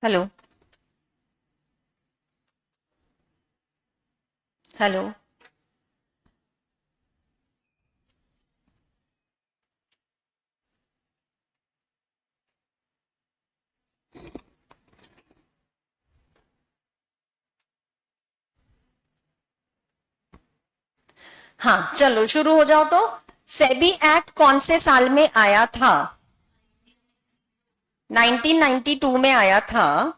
Hello. Hello. हाँ, चलो शुरू हो जाओ तो। सेबी एक्ट कौन से साल में आया था? 1992 में आया था।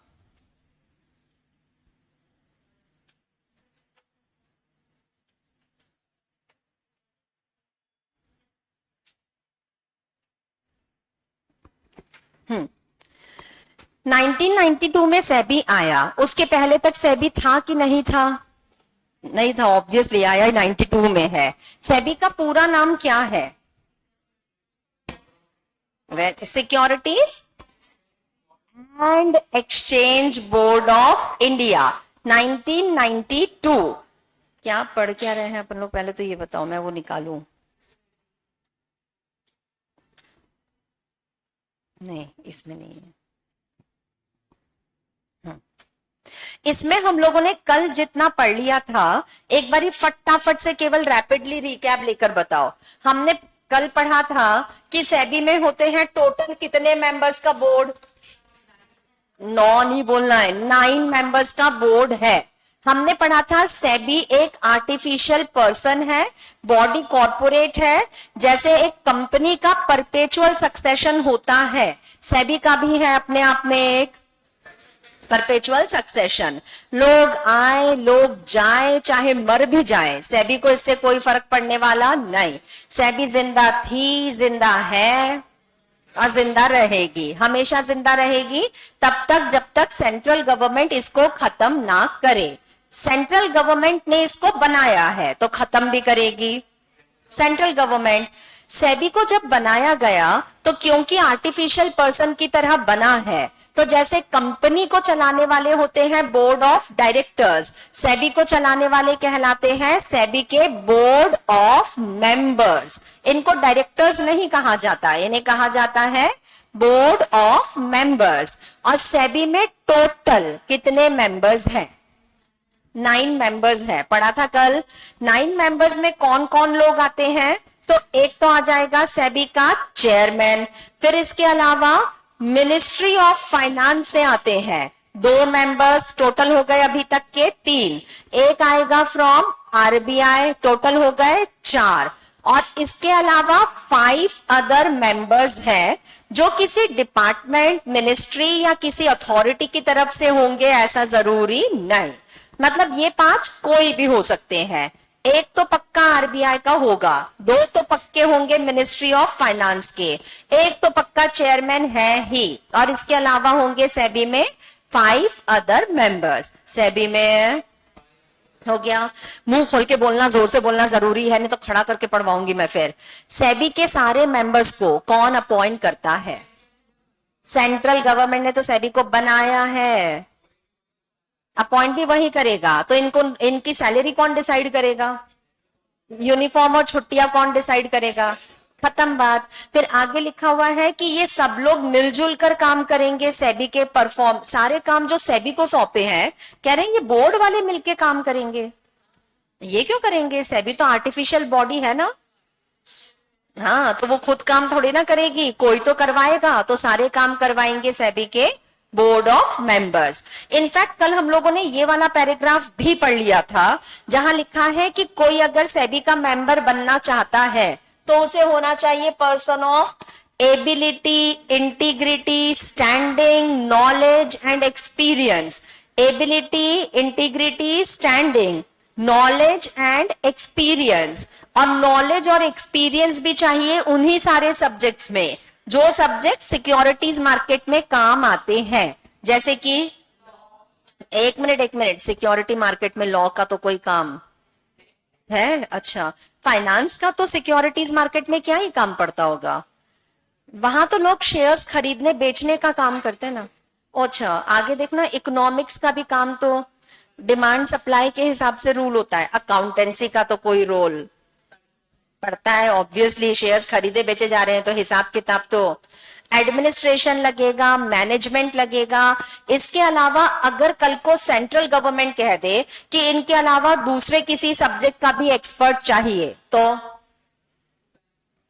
1992 में सेबी आया, उसके पहले तक सेबी था कि नहीं था? नहीं था, ऑब्वियसली आया 92 में है। सेबी का पूरा नाम क्या है? Securities and exchange board of India. 1992। क्या पढ़ क्या रहे हैं अपन लोग, पहले तो ये बताओ, मैं वो निकालूं। नहीं, इसमें नहीं है। इसमें हम लोगों ने कल जितना पढ़ लिया था, एक बारी फटाफट से केवल रैपिडली रिकैप लेकर बताओ। हमने कल पढ़ा था कि सेबी में होते हैं टोटल कितने मेंबर्स का बोर्ड? 9 नहीं बोलना है, 9 मेंबर्स का बोर्ड है। हमने पढ़ा था सेबी एक आर्टिफिशियल पर्सन है, बॉडी कॉर्पोरेट है। जैसे एक कंपनी का परपेचुअल सक्सेशन होता है, सेबी का भी है अपने आप में एक परपेचुअल सक्सेशन। लोग आए लोग जाए, चाहे मर भी जाए, सेबी को इससे कोई फर्क पड़ने वाला नहीं। सेबी जिंदा थी, जिंदा है और जिंदा रहेगी, हमेशा जिंदा रहेगी तब तक जब तक सेंट्रल गवर्नमेंट इसको खत्म ना करे। सेंट्रल गवर्नमेंट ने इसको बनाया है तो खत्म भी करेगी सेंट्रल गवर्नमेंट। सेबी को जब बनाया गया तो क्योंकि आर्टिफिशियल पर्सन की तरह बना है, तो जैसे कंपनी को चलाने वाले होते हैं बोर्ड ऑफ डायरेक्टर्स, सेबी को चलाने वाले कहलाते हैं सेबी के बोर्ड ऑफ मेंबर्स। इनको डायरेक्टर्स नहीं कहा जाता, इन्हें कहा जाता है बोर्ड ऑफ मेंबर्स। और सेबी में टोटल कितने मेंबर्स हैं? 9 मेंबर्स है, पढ़ा था कल। 9 मेंबर्स में कौन कौन लोग आते हैं? तो एक तो आ जाएगा सेबी का चेयरमैन, फिर इसके अलावा मिनिस्ट्री ऑफ फाइनेंस से आते हैं 2 मेंबर्स, टोटल हो गए अभी तक के 3। एक आएगा फ्रॉम आरबीआई, टोटल हो गए 4। और इसके अलावा 5 अदर मेंबर्स हैं जो किसी डिपार्टमेंट, मिनिस्ट्री या किसी अथॉरिटी की तरफ से होंगे, ऐसा जरूरी नहीं। मतलब ये 5 कोई भी हो सकते हैं। एक तो पक्का आरबीआई का होगा, 2 तो पक्के होंगे मिनिस्ट्री ऑफ फाइनेंस के, एक तो पक्का चेयरमैन है ही, और इसके अलावा होंगे सेबी में 5 अदर मेंबर्स। सेबी में हो गया। मुंह खोल के बोलना, जोर से बोलना जरूरी है, नहीं तो खड़ा करके पढ़वाऊंगी मैं फिर। सेबी के सारे मेंबर्स को कौन अपॉइंट करता है? सेंट्रल गवर्नमेंट ने तो सेबी को बनाया है, अपॉइंट भी वही करेगा। तो इनको, इनकी सैलरी कौन डिसाइड करेगा? यूनिफॉर्म और छुट्टियां कौन डिसाइड करेगा? खत्म बात। फिर आगे लिखा हुआ है कि ये सब लोग मिलजुल कर काम करेंगे, सेबी के परफॉर्म सारे काम जो सेबी को सौंपे हैं, कह रहे हैं ये बोर्ड वाले मिलके काम करेंगे। ये क्यों करेंगे? सेबी तो आर्टिफिशियल बॉडी है ना। हाँ, तो वो खुद काम थोड़ी ना करेगी, कोई तो करवाएगा, तो सारे काम करवाएंगे सेबी के बोर्ड ऑफ मेंबर्स। इनफैक्ट कल हम लोगों ने ये वाला पैराग्राफ भी पढ़ लिया था जहां लिखा है कि कोई अगर सेबी का मेंबर बनना चाहता है तो उसे होना चाहिए person of ability, integrity, standing, knowledge and experience. Ability, integrity, standing, knowledge and experience. और नॉलेज और एक्सपीरियंस भी चाहिए उन्हीं सारे सब्जेक्ट्स में जो सब्जेक्ट सिक्योरिटीज मार्केट में काम आते हैं। जैसे कि एक मिनट, सिक्योरिटी मार्केट में लॉ का तो कोई काम है? अच्छा, फाइनेंस का तो सिक्योरिटीज मार्केट में क्या ही काम पड़ता होगा, वहां तो लोग शेयर्स खरीदने बेचने का काम करते हैं ना। अच्छा, आगे देखना, इकोनॉमिक्स का भी काम तो डिमांड सप्लाई के हिसाब से रूल होता है। अकाउंटेंसी का तो कोई रोल पड़ता है, ऑब्वियसली शेयर्स खरीदे बेचे जा रहे हैं तो हिसाब किताब तो एडमिनिस्ट्रेशन लगेगा, मैनेजमेंट लगेगा। इसके अलावा अगर कल को सेंट्रल गवर्नमेंट कह दे कि इनके अलावा दूसरे किसी सब्जेक्ट का भी एक्सपर्ट चाहिए तो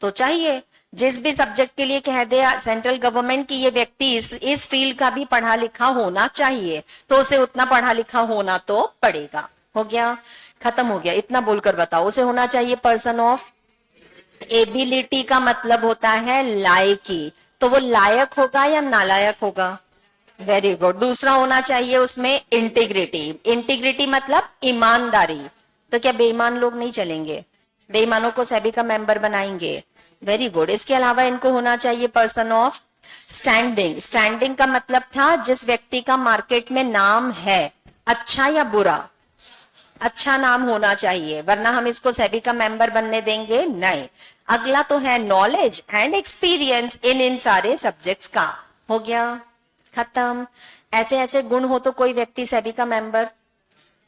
चाहिए। जिस भी सब्जेक्ट के लिए कह दे सेंट्रल गवर्नमेंट की ये व्यक्ति इस फील्ड का भी पढ़ा लिखा होना चाहिए, तो उसे उतना पढ़ा लिखा होना तो पड़ेगा। हो गया, खत्म हो गया। इतना बोलकर बताओ, उसे होना चाहिए पर्सन ऑफ एबिलिटी का मतलब होता है लायकी, तो वो लायक होगा या नालायक होगा? Very good. दूसरा होना चाहिए उसमें इंटीग्रिटी। इंटीग्रिटी मतलब ईमानदारी। तो क्या बेईमान लोग नहीं चलेंगे? बेईमानों को सेबी का मेंबर बनाएंगे। Very good. इसके अलावा इनको होना चाहिए पर्सन ऑफ स्टैंडिंग। स्टैंडिंग का मतलब था जिस व्यक्ति का मार्केट में नाम है, अच्छा या बुरा? अच्छा नाम होना चाहिए, वरना हम इसको सेबी का मेंबर बनने देंगे नहीं। अगला तो है नॉलेज एंड एक्सपीरियंस इन सारे सब्जेक्ट्स का। हो गया, खत्म। ऐसे ऐसे गुण हो तो कोई व्यक्ति सेबी का मेंबर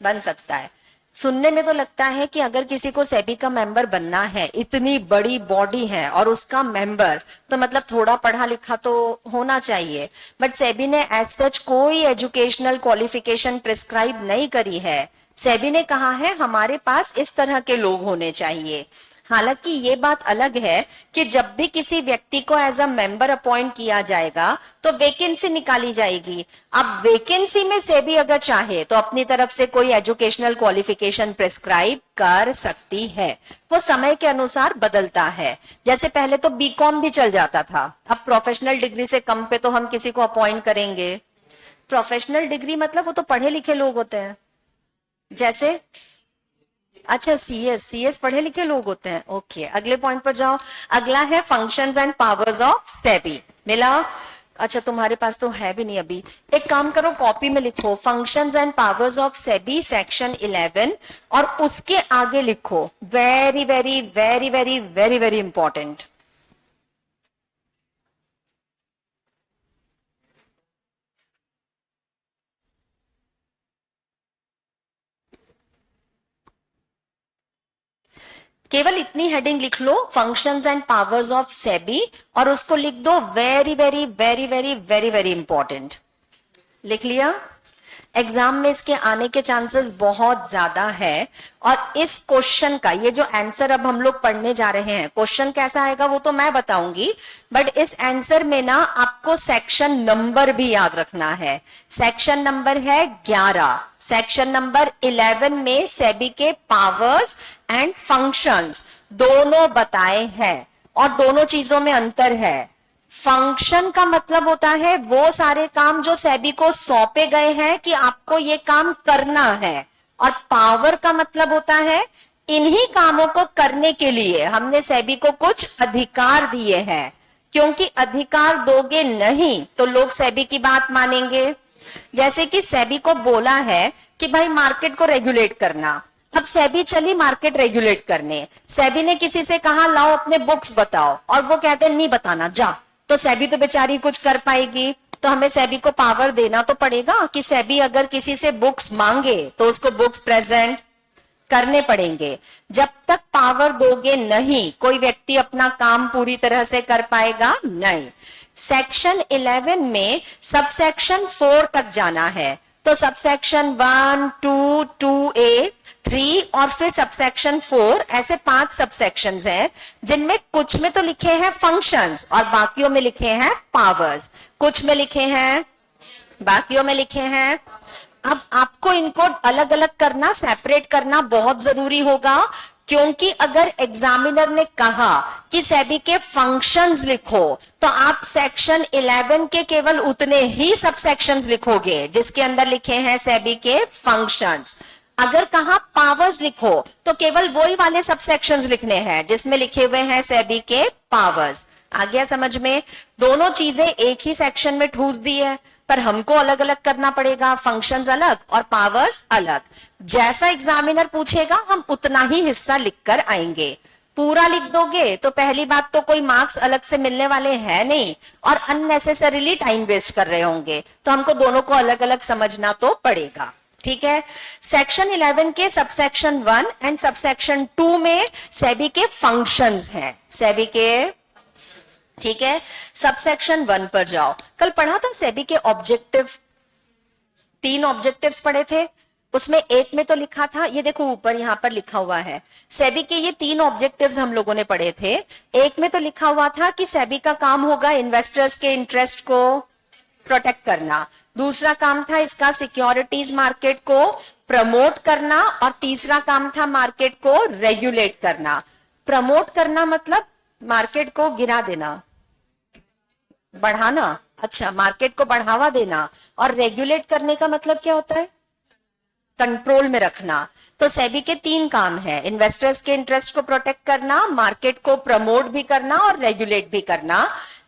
बन सकता है। सुनने में तो लगता है कि अगर किसी को सेबी का मेंबर बनना है, इतनी बड़ी बॉडी है और उसका मेंबर, तो मतलब थोड़ा पढ़ा लिखा तो होना चाहिए। बट सेबी ने एज सच कोई एजुकेशनल क्वालिफिकेशन प्रिस्क्राइब नहीं करी है। सेबी ने कहा है हमारे पास इस तरह के लोग होने चाहिए। हालांकि ये बात अलग है कि जब भी किसी व्यक्ति को एज अ मेंबर अपॉइंट किया जाएगा तो वैकेंसी निकाली जाएगी। अब वैकेंसी में सेबी अगर चाहे तो अपनी तरफ से कोई एजुकेशनल क्वालिफिकेशन प्रिस्क्राइब कर सकती है। वो समय के अनुसार बदलता है। जैसे पहले तो बीकॉम भी चल जाता था, अब प्रोफेशनल डिग्री से कम पे तो हम किसी को अपॉइंट करेंगे। प्रोफेशनल डिग्री मतलब वो तो पढ़े लिखे लोग होते हैं। जैसे अच्छा, सीएस पढ़े लिखे लोग होते हैं। ओके, अगले पॉइंट पर जाओ। अगला है functions and powers of SEBI. मिला? अच्छा, तुम्हारे पास तो है भी नहीं अभी। एक काम करो, कॉपी में लिखो functions and powers of SEBI section 11 और उसके आगे लिखो very very very very very very important. केवल इतनी हेडिंग लिख लो, functions and powers of SEBI, और उसको लिख दो very very very very very very important. लिख लिया? एग्जाम में इसके आने के चांसेस बहुत ज्यादा है। और इस क्वेश्चन का ये जो आंसर अब हम लोग पढ़ने जा रहे हैं, क्वेश्चन कैसा आएगा वो तो मैं बताऊंगी, बट इस आंसर में ना आपको सेक्शन नंबर भी याद रखना है। सेक्शन नंबर है 11। सेक्शन नंबर 11 में सेबी के पावर्स एंड फंक्शंस दोनों बताए हैं और दोनों चीजों में अंतर है। फंक्शन का मतलब होता है वो सारे काम जो सेबी को सौंपे गए हैं कि आपको ये काम करना है, और पावर का मतलब होता है इन्हीं कामों को करने के लिए हमने सेबी को कुछ अधिकार दिए हैं। क्योंकि अधिकार दोगे नहीं तो लोग सेबी की बात मानेंगे। जैसे कि सेबी को बोला है कि भाई मार्केट को रेगुलेट करना। अब सेबी चली मार्केट रेगुलेट करने, सेबी ने किसी से कहा लाओ अपने बुक्स बताओ, और वो कहते हैं नहीं बताना जा, तो सेबी तो बेचारी कुछ कर पाएगी? तो हमें सेबी को पावर देना तो पड़ेगा कि सेबी अगर किसी से बुक्स मांगे तो उसको बुक्स प्रेजेंट करने पड़ेंगे। जब तक पावर दोगे नहीं कोई व्यक्ति अपना काम पूरी तरह से कर पाएगा नहीं। सेक्शन 11 में सबसेक्शन 4 तक जाना है, तो सबसेक्शन 1, 2, 2A, 3 और फिर सबसेक्शन 4, ऐसे 5 सबसेक्शंस हैं जिनमें कुछ में तो लिखे हैं फंक्शंस और बाकियों में लिखे हैं पावर्स। कुछ में लिखे हैं, बाकियों में लिखे हैं। अब आपको इनको अलग अलग करना, सेपरेट करना बहुत जरूरी होगा, क्योंकि अगर एग्जामिनर ने कहा कि सेबी के फंक्शंस लिखो तो आप सेक्शन 11 के केवल उतने ही सबसेक्शंस लिखोगे जिसके अंदर लिखे हैं सेबी के फंक्शंस। अगर कहा पावर्स लिखो तो केवल वही वाले सबसेक्शंस लिखने हैं जिसमें लिखे हुए हैं सेबी के पावर्स। आ गया समझ में? दोनों चीजें एक ही सेक्शन में ठूस दी है, पर हमको अलग अलग करना पड़ेगा, फंक्शंस अलग और पावर्स अलग। जैसा एग्जामिनर पूछेगा हम उतना ही हिस्सा लिखकर आएंगे। पूरा लिख दोगे तो पहली बात तो कोई मार्क्स अलग से मिलने वाले हैं नहीं और अननेसेसरीली टाइम वेस्ट कर रहे होंगे, तो हमको दोनों को अलग अलग समझना तो पड़ेगा। ठीक है? सेक्शन 11 के सबसेक्शन 1 एंड सबसेक्शन 2 में सेबी के फंक्शंस हैं। सेबी के ठीक है, सबसेक्शन 1 पर जाओ। कल पढ़ा था सेबी के ऑब्जेक्टिव, 3 ऑब्जेक्टिव्स पढ़े थे, उसमें एक में तो लिखा था, ये देखो ऊपर यहां पर लिखा हुआ है, सेबी के ये 3 ऑब्जेक्टिव्स हम लोगों ने पढ़े थे। एक में तो लिखा हुआ था कि सेबी का काम होगा इन्वेस्टर्स के इंटरेस्ट को प्रोटेक्ट करना, दूसरा काम था इसका सिक्योरिटीज मार्केट को प्रमोट करना, और तीसरा काम था मार्केट को रेगुलेट करना। प्रमोट करना मतलब मार्केट को गिरा देना, बढ़ाना, अच्छा, मार्केट को बढ़ावा देना। और रेगुलेट करने का मतलब क्या होता है? कंट्रोल में रखना। तो सेबी के 3 काम है, इन्वेस्टर्स के इंटरेस्ट को प्रोटेक्ट करना, मार्केट को प्रमोट भी करना और रेगुलेट भी करना।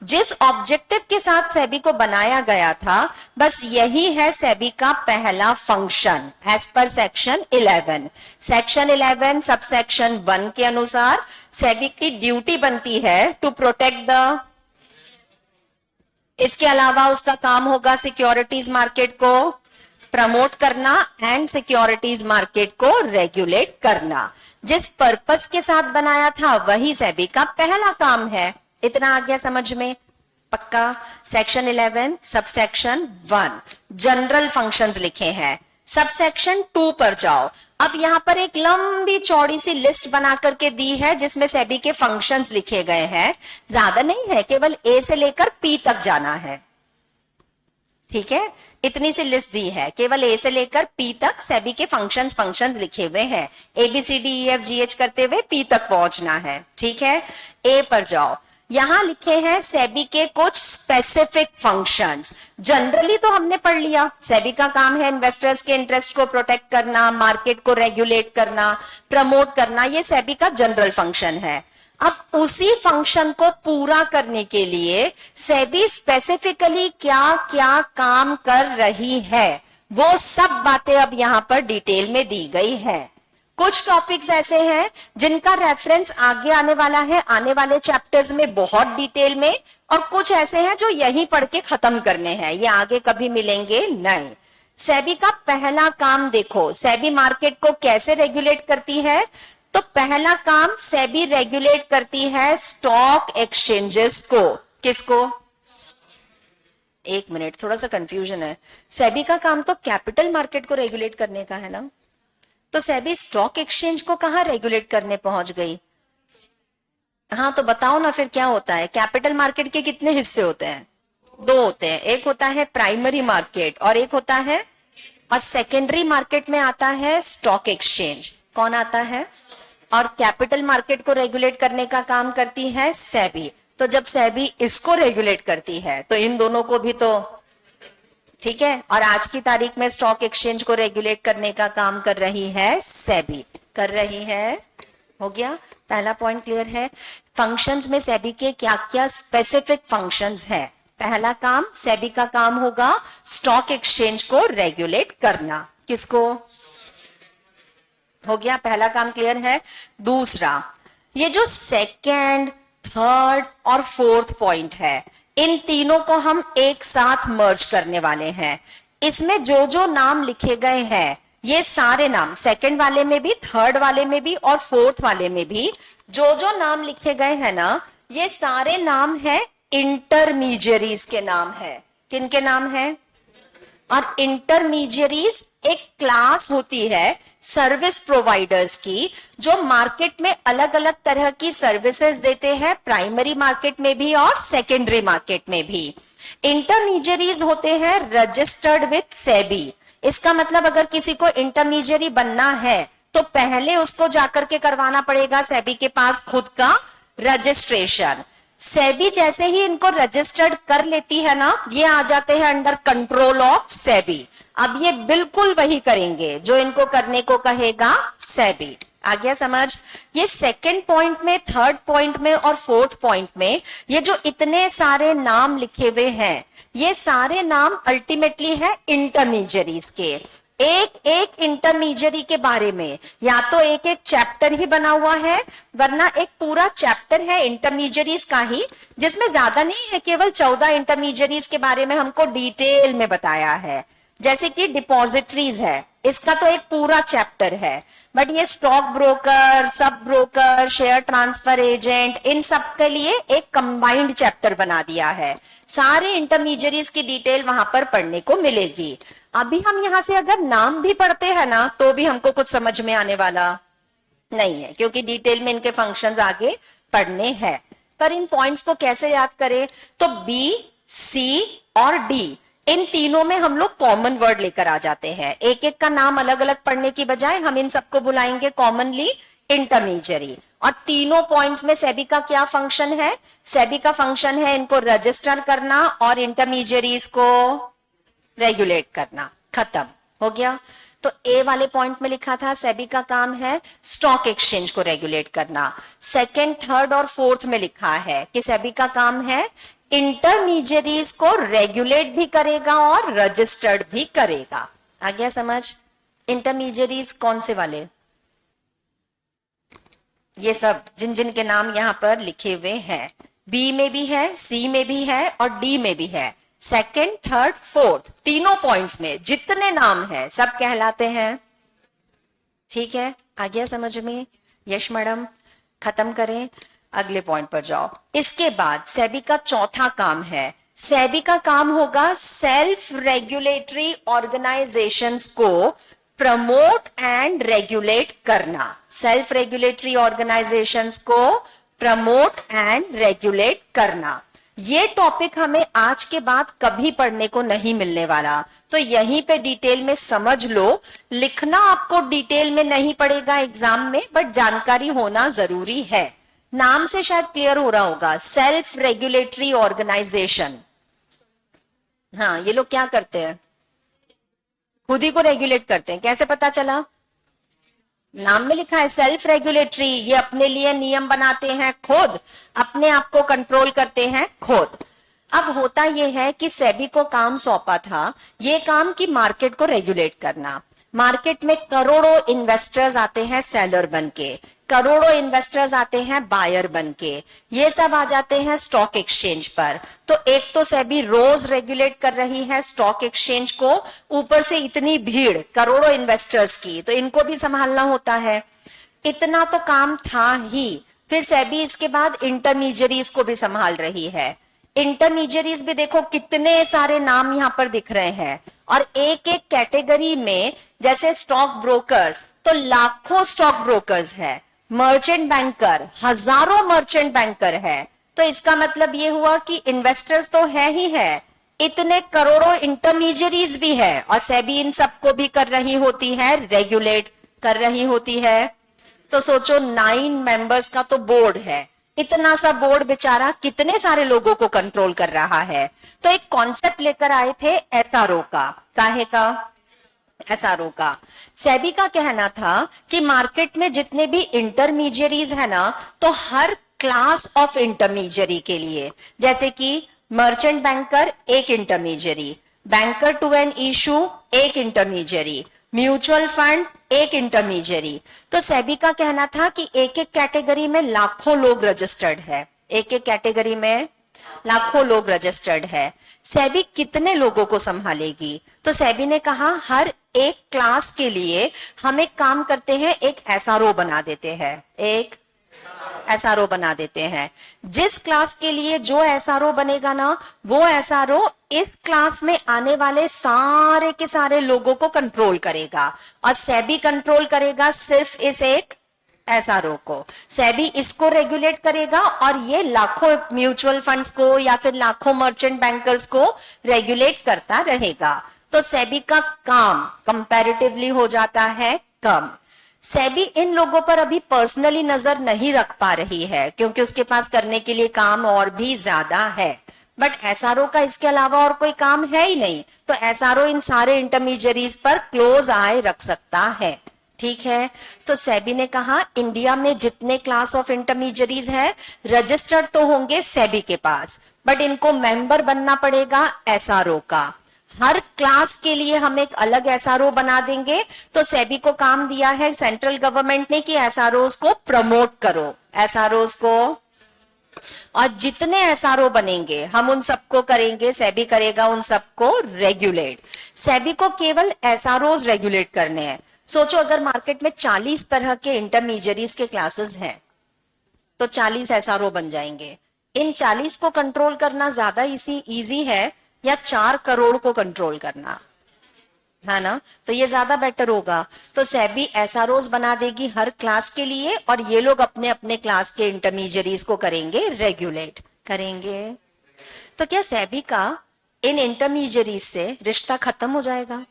जिस ऑब्जेक्टिव के साथ सेबी को बनाया गया था, बस यही है सेबी का पहला function as per section 11। Section 11 subsection 1 के अनुसार सेबी की ड्यूटी बनती है टू प्रोटेक्ट द, इसके अलावा उसका काम होगा सिक्योरिटीज मार्केट को प्रमोट करना एंड सिक्योरिटीज मार्केट को रेगुलेट करना। जिस पर्पस के साथ बनाया था वही सेबी का पहला काम है। इतना आ गया समझ में? पक्का? सेक्शन 11 सबसेक्शन 1 जनरल फंक्शंस लिखे हैं। सबसेक्शन 2 पर जाओ। अब यहां पर एक लंबी चौड़ी सी लिस्ट बना करके दी है जिसमें सेबी के फंक्शंस लिखे गए हैं। ज्यादा नहीं है, केवल ए से लेकर पी तक जाना है, ठीक है, इतनी सी लिस्ट दी है, केवल ए से लेकर पी तक सेबी के फंक्शंस लिखे हुए हैं। ABCDEFGH करते हुए पी तक पहुंचना है, ठीक है। ए पर जाओ, यहां लिखे हैं सेबी के कुछ स्पेसिफिक फंक्शंस। जनरली तो हमने पढ़ लिया, सेबी का काम है इन्वेस्टर्स के इंटरेस्ट को प्रोटेक्ट करना, मार्केट को रेगुलेट करना, प्रमोट करना, ये सेबी का जनरल फंक्शन है। अब उसी फंक्शन को पूरा करने के लिए सेबी स्पेसिफिकली क्या क्या काम कर रही है, वो सब बातें अब यहां पर डिटेल में दी गई है। कुछ टॉपिक्स ऐसे हैं जिनका रेफरेंस आगे आने वाला है, आने वाले चैप्टर्स में बहुत डिटेल में, और कुछ ऐसे हैं जो यहीं पढ़ के खत्म करने हैं, ये आगे कभी मिलेंगे नहीं। सेबी का पहला काम देखो, सेबी मार्केट को कैसे रेगुलेट करती है? तो पहला काम, सेबी रेगुलेट करती है स्टॉक एक्सचेंजेस को। किसको? एक मिनट, थोड़ा सा कंफ्यूजन है। सेबी का काम तो कैपिटल मार्केट को रेगुलेट करने का है ना, तो सेबी स्टॉक एक्सचेंज को कहां रेगुलेट करने पहुंच गई? हाँ, तो बताओ ना फिर क्या होता है? कैपिटल मार्केट के कितने हिस्से होते हैं? 2 होते हैं, एक होता है प्राइमरी मार्केट और एक होता है, और सेकेंडरी मार्केट में आता है स्टॉक एक्सचेंज। कौन आता है? और कैपिटल मार्केट को रेगुलेट करने का काम करती है सेबी। तो जब सेबी इसको रेगुलेट करती है तो इन दोनों को भी तो, ठीक है। और आज की तारीख में स्टॉक एक्सचेंज को रेगुलेट करने का काम कर रही है सेबी, कर रही है। हो गया, पहला पॉइंट क्लियर है। फंक्शंस में सेबी के क्या क्या स्पेसिफिक फंक्शंस है। पहला काम, सेबी का काम होगा स्टॉक एक्सचेंज को रेगुलेट करना। किसको? हो गया, पहला काम क्लियर है। दूसरा, ये जो सेकेंड, थर्ड और फोर्थ पॉइंट है, इन तीनों को हम एक साथ मर्ज करने वाले हैं। इसमें जो जो नाम लिखे गए हैं, ये सारे नाम, सेकेंड वाले में भी, थर्ड वाले में भी और फोर्थ वाले में भी जो जो नाम लिखे गए हैं ना, ये सारे नाम है इंटरमीडियरीज के नाम है। किन के नाम है? और इंटरमीडियरीज एक क्लास होती है सर्विस प्रोवाइडर्स की, जो मार्केट में अलग अलग तरह की सर्विसेज देते हैं, प्राइमरी मार्केट में भी और सेकेंडरी मार्केट में भी। इंटरमीडियरीज होते हैं रजिस्टर्ड विथ सेबी। इसका मतलब अगर किसी को इंटरमीडियरी बनना है तो पहले उसको जाकर के करवाना पड़ेगा सेबी के पास खुद का रजिस्ट्रेशन। सेबी जैसे ही इनको रजिस्टर्ड कर लेती है ना, ये आ जाते हैं अंडर कंट्रोल ऑफ सेबी। अब ये बिल्कुल वही करेंगे जो इनको करने को कहेगा सेबी। आ गया समझ? ये सेकंड पॉइंट में, थर्ड पॉइंट में और फोर्थ पॉइंट में ये जो इतने सारे नाम लिखे हुए हैं, ये सारे नाम अल्टीमेटली है इंटरमीडियरीज के। एक एक इंटरमीडियरी के बारे में या तो एक एक चैप्टर ही बना हुआ है, वरना एक पूरा चैप्टर है इंटरमीडियरीज का ही, जिसमें ज्यादा नहीं है, केवल 14 इंटरमीडियरीज के बारे में हमको डिटेल में बताया है। जैसे कि डिपॉजिटरीज है, इसका तो एक पूरा चैप्टर है, बट ये stock broker, sub broker, share transfer agent, इन सब के लिए एक कंबाइंड चैप्टर बना दिया है। सारे इंटरमीडियरीज की डिटेल वहां पर पढ़ने को मिलेगी। अभी हम यहां से अगर नाम भी पढ़ते हैं ना तो भी हमको कुछ समझ में आने वाला नहीं है, क्योंकि डिटेल में इनके फंक्शंस आगे पढ़ने हैं। पर इन पॉइंट्स को कैसे याद करें, तो बी, सी और डी, इन तीनों में हम लोग कॉमन वर्ड लेकर आ जाते हैं। एक एक का नाम अलग अलग पढ़ने की बजाय हम इन सबको बुलाएंगे कॉमनली इंटरमीडियरी। और तीनों पॉइंट्स में सेबी का क्या फंक्शन है, सेबी का फंक्शन है इनको रजिस्टर करना और इंटरमीडियरीज को रेगुलेट करना। खत्म हो गया। तो ए वाले पॉइंट में लिखा था सेबी का काम है स्टॉक एक्सचेंज को रेगुलेट करना। सेकंड, थर्ड और फोर्थ में लिखा है कि सेबी का काम है इंटरमीडियरीज को रेगुलेट भी करेगा और रजिस्टर्ड भी करेगा। आ गया समझ? इंटरमीडियरीज कौन से वाले, ये सब जिन जिन के नाम यहां पर लिखे हुए हैं, बी में भी है, सी में भी है और डी में भी है। सेकंड, थर्ड, फोर्थ, तीनों पॉइंट्स में जितने नाम हैं सब कहलाते हैं। ठीक है, आ गया समझ में? यश मैडम, खत्म करें, अगले पॉइंट पर जाओ। इसके बाद सेबी का चौथा काम है, सेबी का काम होगा सेल्फ रेगुलेटरी ऑर्गेनाइजेशंस को प्रमोट एंड रेगुलेट करना। सेल्फ रेगुलेटरी ऑर्गेनाइजेशंस को प्रमोट एंड रेगुलेट करना। ये टॉपिक हमें आज के बाद कभी पढ़ने को नहीं मिलने वाला, तो यहीं पे डिटेल में समझ लो। लिखना आपको डिटेल में नहीं पड़ेगा एग्जाम में, बट जानकारी होना जरूरी है। नाम से शायद क्लियर हो रहा होगा, सेल्फ रेगुलेटरी ऑर्गेनाइजेशन। हाँ, ये लोग क्या करते हैं, खुद ही को रेगुलेट करते हैं। कैसे पता चला? नाम में लिखा है सेल्फ रेगुलेटरी, ये अपने लिए नियम बनाते हैं खुद, अपने आप को कंट्रोल करते हैं खुद। अब होता यह है कि सेबी को काम सौंपा था ये काम कि मार्केट को रेगुलेट करना। मार्केट में करोड़ों इन्वेस्टर्स आते हैं सेलर बनके, करोड़ों इन्वेस्टर्स आते हैं बायर बनके, ये सब आ जाते हैं स्टॉक एक्सचेंज पर। तो एक तो सेबी रोज रेगुलेट कर रही है स्टॉक एक्सचेंज को, ऊपर से इतनी भीड़ करोड़ों इन्वेस्टर्स की, तो इनको भी संभालना होता है। इतना तो काम था ही, फिर सेबी इसके बाद इंटरमीडियरीज को भी संभाल रही है। इंटरमीडियरीज भी देखो कितने सारे नाम यहां पर दिख रहे हैं, और एक एक कैटेगरी में जैसे स्टॉक ब्रोकर्स तो लाखों स्टॉक ब्रोकर्स है, मर्चेंट बैंकर हजारों मर्चेंट बैंकर है। तो इसका मतलब ये हुआ कि इन्वेस्टर्स तो है ही है, इतने करोड़ों इंटरमीडियरीज भी है, और सेबी इन सबको भी कर रही होती है, रेगुलेट कर रही होती है। तो सोचो 9 मेंबर्स का तो बोर्ड है, इतना सा बोर्ड बेचारा कितने सारे लोगों को कंट्रोल कर रहा है। तो एक कॉन्सेप्ट लेकर आए थे एसआरओ का। काहे का? एसआरओ का। सेबी का कहना था कि मार्केट में जितने भी इंटरमीडियरीज है ना, तो हर क्लास ऑफ इंटरमीडियरी के लिए, जैसे कि मर्चेंट बैंकर एक intermediary, banker to an issue एक इंटरमीडियरी, म्यूचुअल फंड एक इंटरमीडियरी। तो सेबी का कहना था कि एक एक कैटेगरी में लाखों लोग रजिस्टर्ड है, एक एक कैटेगरी में लाखों लोग रजिस्टर्ड है। सेबी कितने लोगों को संभालेगी? तो सेबी ने कहा हर एक क्लास के लिए हम एक काम करते हैं, एक एसआरओ बना देते हैं, एक एसआरओ बना देते हैं। जिस क्लास के लिए जो एसआरओ बनेगा ना, वो एसआरओ इस क्लास में आने वाले सारे के सारे लोगों को कंट्रोल करेगा, और सेबी कंट्रोल करेगा सिर्फ इस एक एसआरओ को। सेबी इसको रेगुलेट करेगा और ये लाखों म्यूचुअल फंड्स को या फिर लाखों मर्चेंट बैंकर्स को रेगुलेट करता रहेगा। तो सेबी का काम कंपैरेटिवली हो जाता है कम। सेबी इन लोगों पर अभी पर्सनली नजर नहीं रख पा रही है, क्योंकि उसके पास करने के लिए काम और भी ज्यादा है। बट एसआरओ का इसके अलावा और कोई काम है ही नहीं, तो एसआरओ इन सारे इंटरमीडियरीज पर क्लोज आए रख सकता है। ठीक है, तो सेबी ने कहा इंडिया में जितने क्लास ऑफ इंटरमीडियरीज है रजिस्टर्ड तो होंगे सेबी के पास, बट इनको मेंबर बनना पड़ेगा एसआरओ का। हर क्लास के लिए हम एक अलग एसआरओ बना देंगे। तो सेबी को काम दिया है सेंट्रल गवर्नमेंट ने कि एसआरओ को प्रमोट करो, एसआरओ को और जितने एसआरओ बनेंगे हम उन सबको करेंगे, सेबी करेगा उन सबको रेगुलेट। सेबी को केवल एसआरओज रेगुलेट करने हैं। सोचो अगर मार्केट में 40 तरह के इंटरमीडियरीज के क्लासेस हैं तो 40 एसआरओ बन जाएंगे। इन 40 को कंट्रोल करना ज्यादा इजी है या 4 करोड़ को कंट्रोल करना, है ना? तो ये ज्यादा बेटर होगा। तो सेबी एसआरओज बना देगी हर क्लास के लिए और ये लोग अपने अपने क्लास के इंटरमीडियरीज को करेंगे रेगुलेट करेंगे। तो क्या सेबी का इन इंटरमीडियरीज से रिश्ता खत्म हो जाएगा?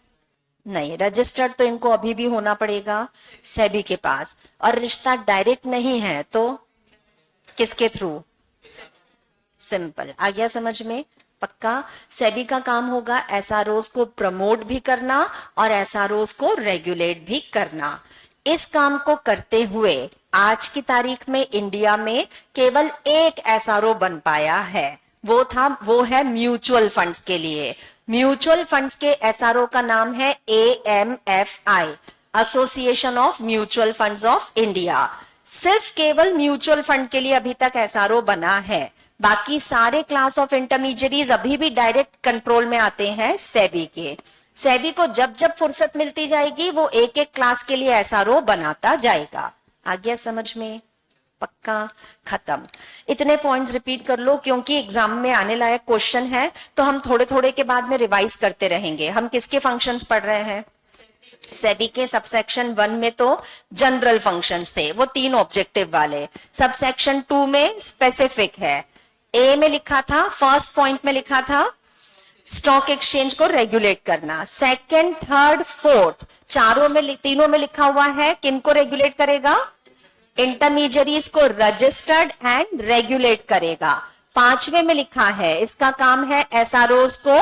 नहीं, रजिस्टर्ड तो इनको अभी भी होना पड़ेगा सेबी के पास, और रिश्ता डायरेक्ट नहीं है तो किसके थ्रू? सिंपल, आ गया समझ में? पक्का। सेबी का काम होगा एसआरओज को प्रमोट भी करना और एसआरओज को रेगुलेट भी करना। इस काम को करते हुए आज की तारीख में इंडिया में केवल एक एसआरओ बन पाया है, वो है म्यूचुअल फंड्स के लिए। म्यूचुअल फंड्स के एसआरओ का नाम है AMFI, association of mutual funds of India. सिर्फ केवल म्यूचुअल फंड के लिए अभी तक एसआरओ बना है, बाकी सारे क्लास ऑफ इंटरमीडियरीज अभी भी डायरेक्ट कंट्रोल में आते हैं सेबी के। सेबी को जब जब फुर्सत मिलती जाएगी वो एक एक क्लास के लिए एसआरओ बनाता जाएगा। आ गया समझ में? पक्का। खत्म। इतने पॉइंट्स रिपीट कर लो क्योंकि एग्जाम में आने लायक क्वेश्चन है, तो हम थोड़े थोड़े के बाद में रिवाइज करते रहेंगे। हम किसके फंक्शंस पढ़ रहे हैं? सेबी के सबसेक्शन 1 में तो जनरल फंक्शंस थे, वो 3 ऑब्जेक्टिव वाले। सबसेक्शन 2 में स्पेसिफिक है। ए में लिखा था, फर्स्ट पॉइंट में लिखा था स्टॉक एक्सचेंज को रेगुलेट करना। सेकंड, थर्ड, फोर्थ तीनों में लिखा हुआ है किनको रेगुलेट करेगा? इंटरमीडियरीज को रजिस्टर्ड एंड रेगुलेट करेगा। 5वें में लिखा है इसका काम है एसआरओज को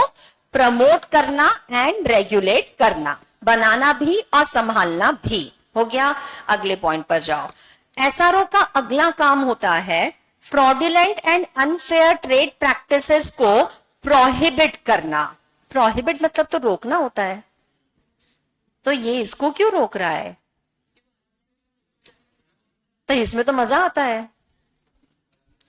प्रमोट करना एंड रेगुलेट करना, बनाना भी और संभालना भी। हो गया? अगले पॉइंट पर जाओ। एसआरओ का अगला काम होता है fraudulent and unfair trade practices को प्रोहिबिट करना। प्रोहिबिट मतलब तो रोकना होता है, तो ये इसको क्यों रोक रहा है? तो इसमें तो मजा आता है,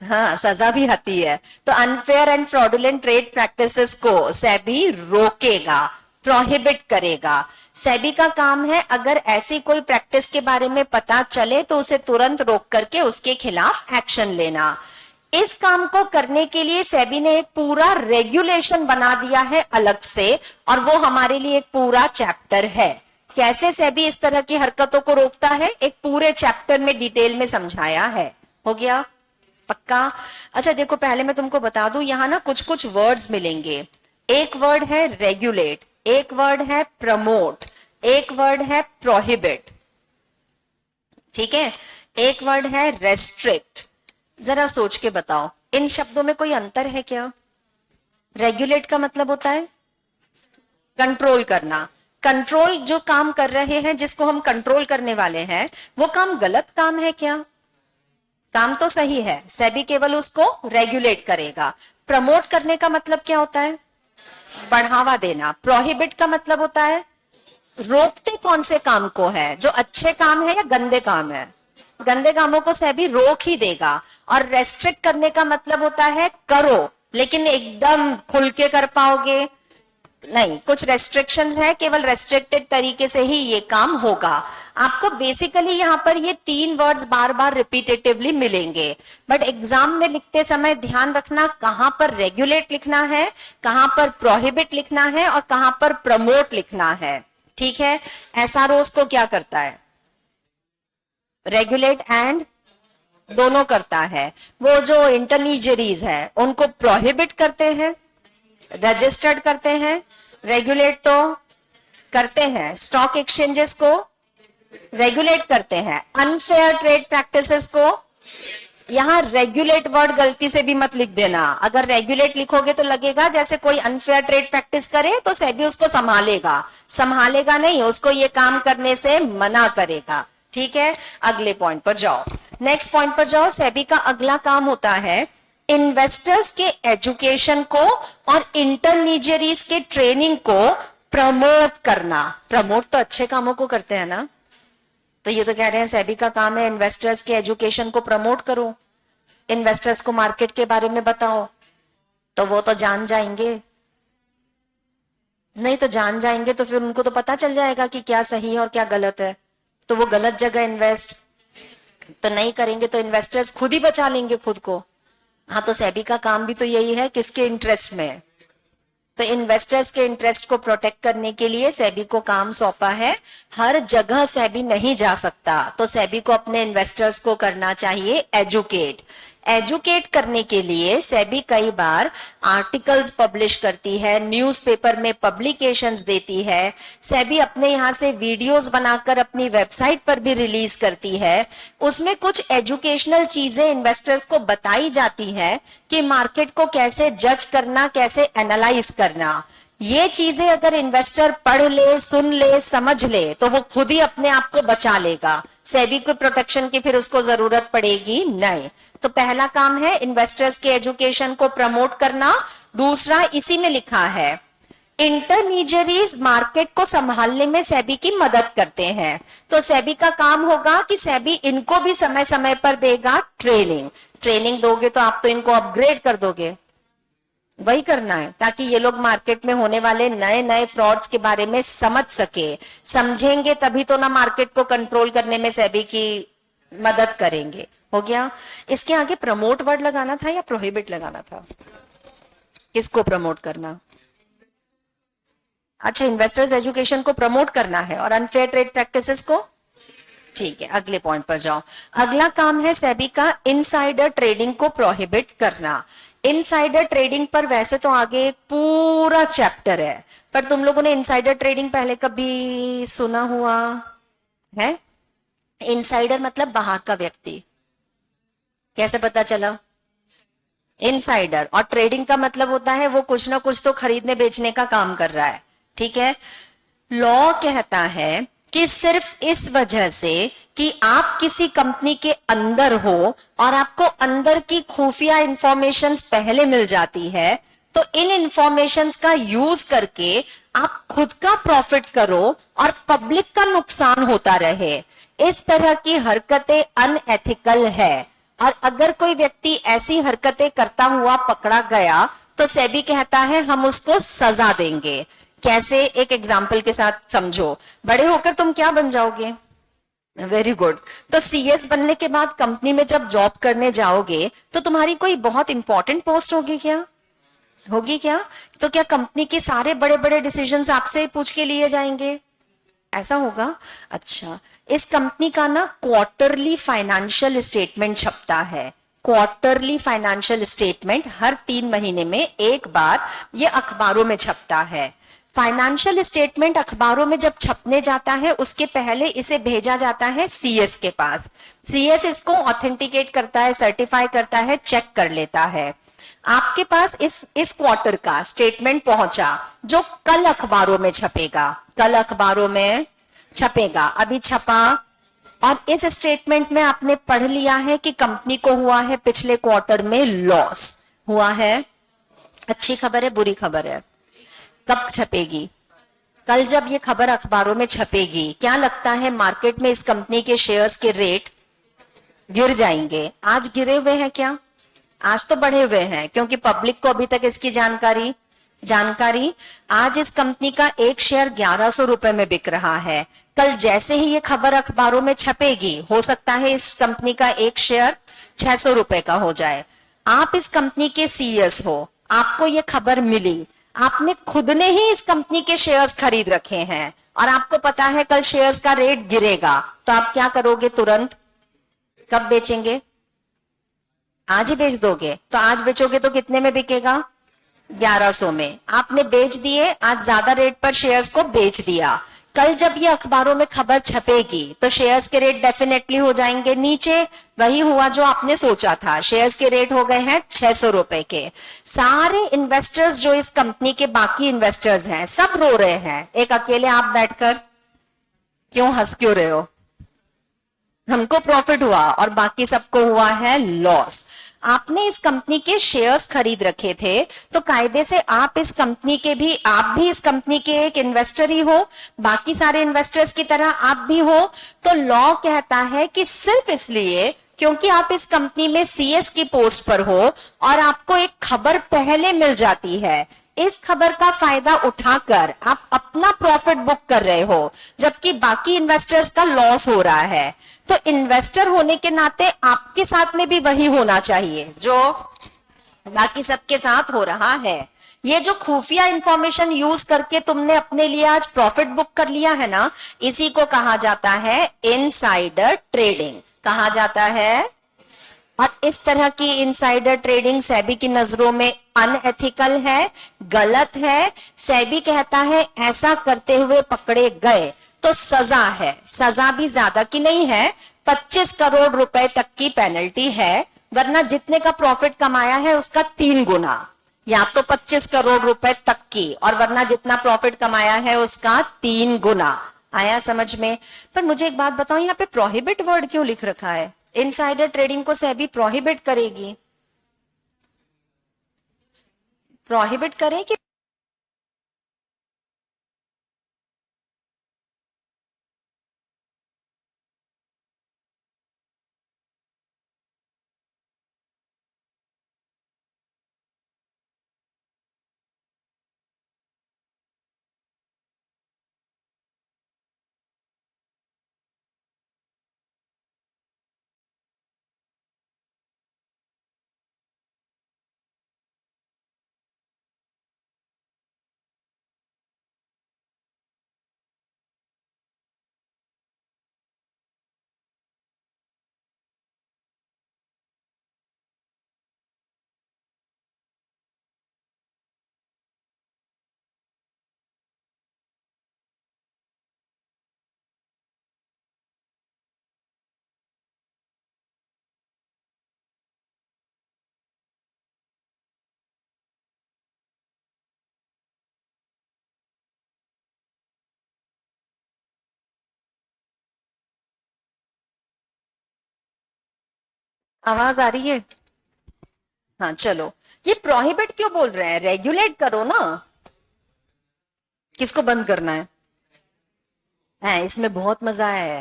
हाँ सजा भी आती है। तो unfair and fraudulent trade practices को सेबी रोकेगा, प्रोहिबिट करेगा। सेबी का काम है अगर ऐसी कोई प्रैक्टिस के बारे में पता चले तो उसे तुरंत रोक करके उसके खिलाफ एक्शन लेना। इस काम को करने के लिए सेबी ने एक पूरा रेगुलेशन बना दिया है अलग से, और वो हमारे लिए एक पूरा चैप्टर है। कैसे सेबी इस तरह की हरकतों को रोकता है एक पूरे चैप्टर में डिटेल में समझाया है। हो गया? पक्का। अच्छा देखो, पहले मैं तुमको बता दूं, यहां ना कुछ कुछ वर्ड्स मिलेंगे। एक वर्ड है रेगुलेट, एक वर्ड है प्रमोट, एक वर्ड है प्रोहिबिट, ठीक है, एक वर्ड है रेस्ट्रिक्ट। जरा सोच के बताओ इन शब्दों में कोई अंतर है क्या? रेगुलेट का मतलब होता है कंट्रोल करना। कंट्रोल जो काम कर रहे हैं, जिसको हम कंट्रोल करने वाले हैं, वो काम गलत काम है क्या? काम तो सही है, सेबी केवल उसको रेगुलेट करेगा। प्रमोट करने का मतलब क्या होता है? बढ़ावा देना। प्रोहिबिट का मतलब होता है रोकते कौन से काम को है, जो अच्छे काम है या गंदे काम है? गंदे कामों को सेबी रोक ही देगा। और रेस्ट्रिक्ट करने का मतलब होता है करो, लेकिन एकदम खुल के कर पाओगे नहीं, कुछ रेस्ट्रिक्शंस है, केवल रेस्ट्रिक्टेड तरीके से ही ये काम होगा। आपको बेसिकली यहाँ पर ये 3 वर्ड्स बार बार रिपीटेटिवली मिलेंगे, बट एग्जाम में लिखते समय ध्यान रखना कहां पर रेगुलेट लिखना है, कहां पर प्रोहिबिट लिखना है और कहां पर प्रमोट लिखना है। ठीक है? एसआरओज को क्या करता है? रेगुलेट एंड दोनों करता है। वो जो इंटरमीडियरीज है उनको प्रोहिबिट करते हैं, रजिस्टर्ड करते हैं, रेगुलेट तो करते हैं। स्टॉक एक्सचेंजेस को रेगुलेट करते हैं, अनफेयर ट्रेड प्रैक्टिसेस को, यहां रेगुलेट वर्ड गलती से भी मत लिख देना। अगर रेगुलेट लिखोगे तो लगेगा जैसे कोई अनफेयर ट्रेड प्रैक्टिस करे तो सेबी उसको संभालेगा, संभालेगा नहीं, उसको ये काम करने से मना करेगा। ठीक है? अगले पॉइंट पर जाओ, नेक्स्ट पॉइंट पर जाओ। सेबी का अगला काम होता है इन्वेस्टर्स के एजुकेशन को और इंटरमीडियरीज के ट्रेनिंग को प्रमोट करना। प्रमोट तो अच्छे कामों को करते हैं ना, तो ये तो कह रहे हैं सेबी का काम है इन्वेस्टर्स के एजुकेशन को प्रमोट करो। इन्वेस्टर्स को मार्केट के बारे में बताओ, तो वो तो जान जाएंगे, नहीं तो जान जाएंगे तो फिर उनको तो पता चल जाएगा कि क्या सही है और क्या गलत है, तो वो गलत जगह इन्वेस्ट तो नहीं करेंगे, तो इन्वेस्टर्स खुद ही बचा लेंगे खुद को। हाँ, तो सेबी का काम भी तो यही है, किसके इंटरेस्ट में, तो इन्वेस्टर्स के इंटरेस्ट को प्रोटेक्ट करने के लिए सेबी को काम सौंपा है। हर जगह सेबी नहीं जा सकता, तो सेबी को अपने इन्वेस्टर्स को करना चाहिए एजुकेट। एजुकेट करने के लिए सेबी कई बार आर्टिकल्स पब्लिश करती है, न्यूज़पेपर में पब्लिकेशंस देती है, सेबी अपने यहाँ से वीडियोस बनाकर अपनी वेबसाइट पर भी रिलीज करती है। उसमें कुछ एजुकेशनल चीजें इन्वेस्टर्स को बताई जाती है कि मार्केट को कैसे जज करना, कैसे एनालाइज करना। ये चीजें अगर इन्वेस्टर पढ़ ले, सुन ले, समझ ले, तो वो खुद ही अपने आप को बचा लेगा, सेबी को प्रोटेक्शन की फिर उसको जरूरत पड़ेगी नहीं। तो पहला काम है इन्वेस्टर्स के एजुकेशन को प्रमोट करना। दूसरा, इसी में लिखा है इंटरमीडियरीज मार्केट को संभालने में सेबी की मदद करते हैं, तो सेबी का काम होगा कि सेबी इनको भी समय समय पर देगा ट्रेनिंग दोगे तो आप तो इनको अपग्रेड कर दोगे, वही करना है, ताकि ये लोग मार्केट में होने वाले नए नए फ्रॉड्स के बारे में समझ सके। समझेंगे तभी तो ना मार्केट को कंट्रोल करने में सेबी की मदद करेंगे। हो गया। इसके आगे प्रमोट वर्ड लगाना था या प्रोहिबिट लगाना था? किसको प्रमोट करना? अच्छा, इन्वेस्टर्स एजुकेशन को प्रमोट करना है और अनफेयर ट्रेड प्रैक्टिसेस को, ठीक है, अगले पॉइंट पर जाओ। अगला काम है सेबी का इनसाइडर ट्रेडिंग को प्रोहिबिट करना। इनसाइडर ट्रेडिंग पर वैसे तो आगे एक पूरा चैप्टर है, पर तुम लोगों ने इनसाइडर ट्रेडिंग पहले कभी सुना हुआ है? इनसाइडर मतलब बाहर का व्यक्ति, कैसे पता चला? इनसाइडर। और ट्रेडिंग का मतलब होता है वो कुछ ना कुछ तो खरीदने बेचने का काम कर रहा है, ठीक है। लॉ कहता है कि सिर्फ इस वजह से कि आप किसी कंपनी के अंदर हो और आपको अंदर की खुफिया इंफॉर्मेशंस पहले मिल जाती है, तो इन इंफॉर्मेशंस का यूज करके आप खुद का प्रॉफिट करो और पब्लिक का नुकसान होता रहे। इस तरह की हरकतें अनएथिकल है, और अगर कोई व्यक्ति ऐसी हरकतें करता हुआ पकड़ा गया तो सेबी कहता है हम उसको सजा देंगे। कैसे? एक एग्जाम्पल के साथ समझो। बड़े होकर तुम क्या बन जाओगे? Very good. तो सीएस बनने के बाद कंपनी में जब जॉब करने जाओगे तो तुम्हारी कोई बहुत इंपॉर्टेंट पोस्ट होगी क्या? होगी क्या? तो क्या कंपनी के सारे बड़े बड़े डिसीजंस आपसे पूछ के लिए जाएंगे? ऐसा होगा? अच्छा, इस कंपनी का ना क्वार्टरली फाइनेंशियल स्टेटमेंट छपता है। क्वार्टरली फाइनेंशियल स्टेटमेंट हर 3 महीने में एक बार ये अखबारों में छपता है। फाइनेंशियल स्टेटमेंट अखबारों में जब छपने जाता है उसके पहले इसे भेजा जाता है सीएस के पास। सीएस इसको ऑथेंटिकेट करता है, सर्टिफाई करता है, चेक कर लेता है। आपके पास इस क्वार्टर का स्टेटमेंट पहुंचा जो कल अखबारों में छपेगा, कल अखबारों में छपेगा, अभी छपा, और इस स्टेटमेंट में आपने पढ़ लिया है कि कंपनी को हुआ है पिछले क्वार्टर में लॉस हुआ है। अच्छी खबर है, बुरी खबर है? कब छपेगी? कल जब ये खबर अखबारों में छपेगी, क्या लगता है मार्केट में इस कंपनी के शेयर्स के रेट गिर जाएंगे? आज गिरे हुए हैं क्या? आज तो बढ़े हुए हैं, क्योंकि पब्लिक को अभी तक इसकी जानकारी आज इस कंपनी का एक शेयर 1100 रुपए में बिक रहा है। कल जैसे ही ये खबर अखबारों में छपेगी, हो सकता है इस कंपनी का एक शेयर 600 रुपए का हो जाए। आप इस कंपनी के सीईओ हो, आपको ये खबर मिली, आपने खुद ने ही इस कंपनी के शेयर्स खरीद रखे हैं और आपको पता है कल शेयर्स का रेट गिरेगा, तो आप क्या करोगे? तुरंत। कब बेचेंगे? आज ही बेच दोगे। तो आज बेचोगे तो कितने में बिकेगा? 1100 में। आपने बेच दिए, आज ज्यादा रेट पर शेयर्स को बेच दिया। कल जब ये अखबारों में खबर छपेगी तो शेयर्स के रेट डेफिनेटली हो जाएंगे नीचे। वही हुआ जो आपने सोचा था, शेयर्स के रेट हो गए हैं 600 रुपए के। सारे इन्वेस्टर्स जो इस कंपनी के बाकी इन्वेस्टर्स हैं सब रो रहे हैं, एक अकेले आप बैठकर क्यों हंस क्यों रहे हो? हमको प्रॉफिट हुआ और बाकी सबको हुआ है लॉस। आपने इस कंपनी के शेयर्स खरीद रखे थे, तो कायदे से आप भी इस कंपनी के एक इन्वेस्टर ही हो, बाकी सारे इन्वेस्टर्स की तरह आप भी हो। तो लॉ कहता है कि सिर्फ इसलिए क्योंकि आप इस कंपनी में सीएस की पोस्ट पर हो और आपको एक खबर पहले मिल जाती है, इस खबर का फायदा उठाकर आप अपना प्रॉफिट बुक कर रहे हो जबकि बाकी इन्वेस्टर्स का लॉस हो रहा है। तो इन्वेस्टर होने के नाते आपके साथ में भी वही होना चाहिए जो बाकी सबके साथ हो रहा है। ये जो खुफिया इंफॉर्मेशन यूज करके तुमने अपने लिए आज प्रॉफिट बुक कर लिया है ना, इसी को कहा जाता है इनसाइडर ट्रेडिंग। कहा जाता है, और इस तरह की इनसाइडर ट्रेडिंग सेबी की नजरों में अनएथिकल है, गलत है। सेबी कहता है ऐसा करते हुए पकड़े गए तो सजा है, सजा भी ज्यादा की नहीं है, 25 करोड़ रुपए तक की पेनल्टी है, वरना जितने का प्रॉफिट कमाया है उसका 3 गुना, या तो 25 करोड़ रुपए तक की, और वरना जितना प्रॉफिट कमाया है उसका 3 गुना। आया समझ में? पर मुझे एक बात बताओ, यहाँ पे प्रोहिबिट वर्ड क्यों लिख रखा है? इनसाइडर ट्रेडिंग को सेबी प्रोहिबिट करेगी, प्रोहिबिट करेगी। आवाज आ रही है? हाँ चलो, ये प्रोहिबिट क्यों बोल रहे हैं? रेगुलेट करो ना। किसको बंद करना है? इसमें बहुत मजा है।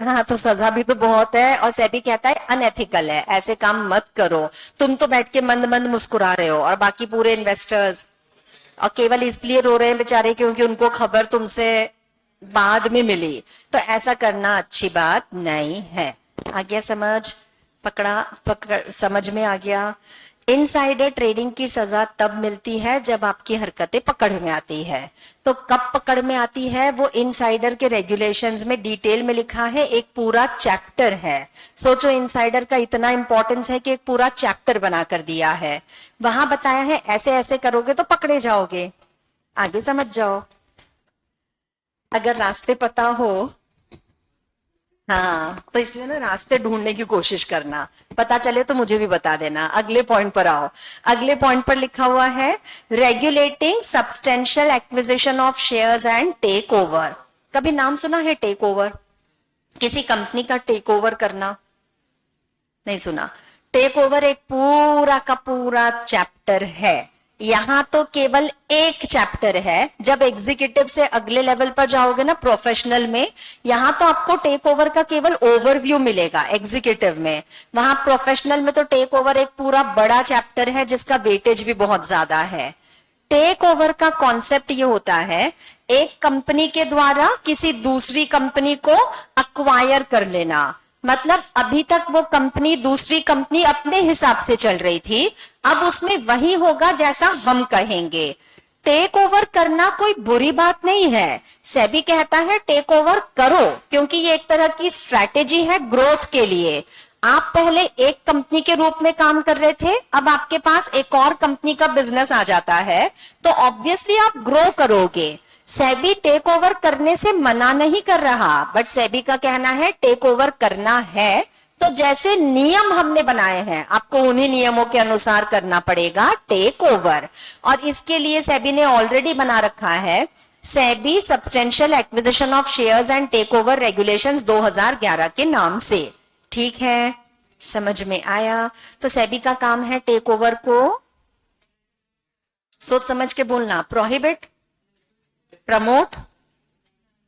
हाँ तो सजा भी तो बहुत है, और सेबी कहता है अनएथिकल है, ऐसे काम मत करो। तुम तो बैठ के मंद मंद मुस्कुरा रहे हो और बाकी पूरे इन्वेस्टर्स और केवल इसलिए रो रहे हैं बेचारे क्योंकि उनको खबर तुमसे बाद में मिली। तो ऐसा करना अच्छी बात नहीं है। आ गया समझ? पकड़ समझ में आ गया? इनसाइडर ट्रेडिंग की सजा तब मिलती है जब आपकी हरकतें पकड़ में आती है। तो कब पकड़ में आती है वो इनसाइडर के रेगुलेशंस में डिटेल में लिखा है, एक पूरा चैप्टर है। सोचो इनसाइडर का इतना इंपॉर्टेंस है कि एक पूरा चैप्टर बना कर दिया है। वहां बताया है ऐसे ऐसे करोगे तो पकड़े जाओगे। आगे समझ जाओ। अगर रास्ते पता हो, हाँ तो इसलिए ना रास्ते ढूंढने की कोशिश करना, पता चले तो मुझे भी बता देना। अगले पॉइंट पर आओ। अगले पॉइंट पर लिखा हुआ है regulating substantial acquisition of shares and takeover. कभी नाम सुना है टेक ओवर? किसी कंपनी का टेक ओवर करना नहीं सुना? टेक ओवर एक पूरा का पूरा चैप्टर है। यहां तो केवल एक चैप्टर है। जब एग्जीक्यूटिव से अगले लेवल पर जाओगे ना, प्रोफेशनल में, यहां तो आपको टेक ओवर का केवल ओवरव्यू मिलेगा एग्जीक्यूटिव में। वहां प्रोफेशनल में तो टेक ओवर एक पूरा बड़ा चैप्टर है जिसका वेटेज भी बहुत ज्यादा है। टेक ओवर का कॉन्सेप्ट ये होता है, एक कंपनी के द्वारा किसी दूसरी कंपनी को अक्वायर कर लेना। मतलब अभी तक वो कंपनी, दूसरी कंपनी अपने हिसाब से चल रही थी, अब उसमें वही होगा जैसा हम कहेंगे। टेक ओवर करना कोई बुरी बात नहीं है। सेबी कहता है टेक ओवर करो क्योंकि ये एक तरह की स्ट्रैटेजी है ग्रोथ के लिए। आप पहले एक कंपनी के रूप में काम कर रहे थे, अब आपके पास एक और कंपनी का बिजनेस आ जाता है तो ऑब्वियसली आप ग्रो करोगे। सेबी टेक ओवर करने से मना नहीं कर रहा, बट सेबी का कहना है टेक ओवर करना है तो जैसे नियम हमने बनाए हैं आपको उन्हीं नियमों के अनुसार करना पड़ेगा टेक ओवर। और इसके लिए सेबी ने ऑलरेडी बना रखा है SEBI substantial acquisition of shares and takeover regulations 2011 के नाम से। ठीक है, समझ में आया? तो सेबी का काम है टेक ओवर को सोच समझ के बोलना। प्रोहिबिट, प्रमोट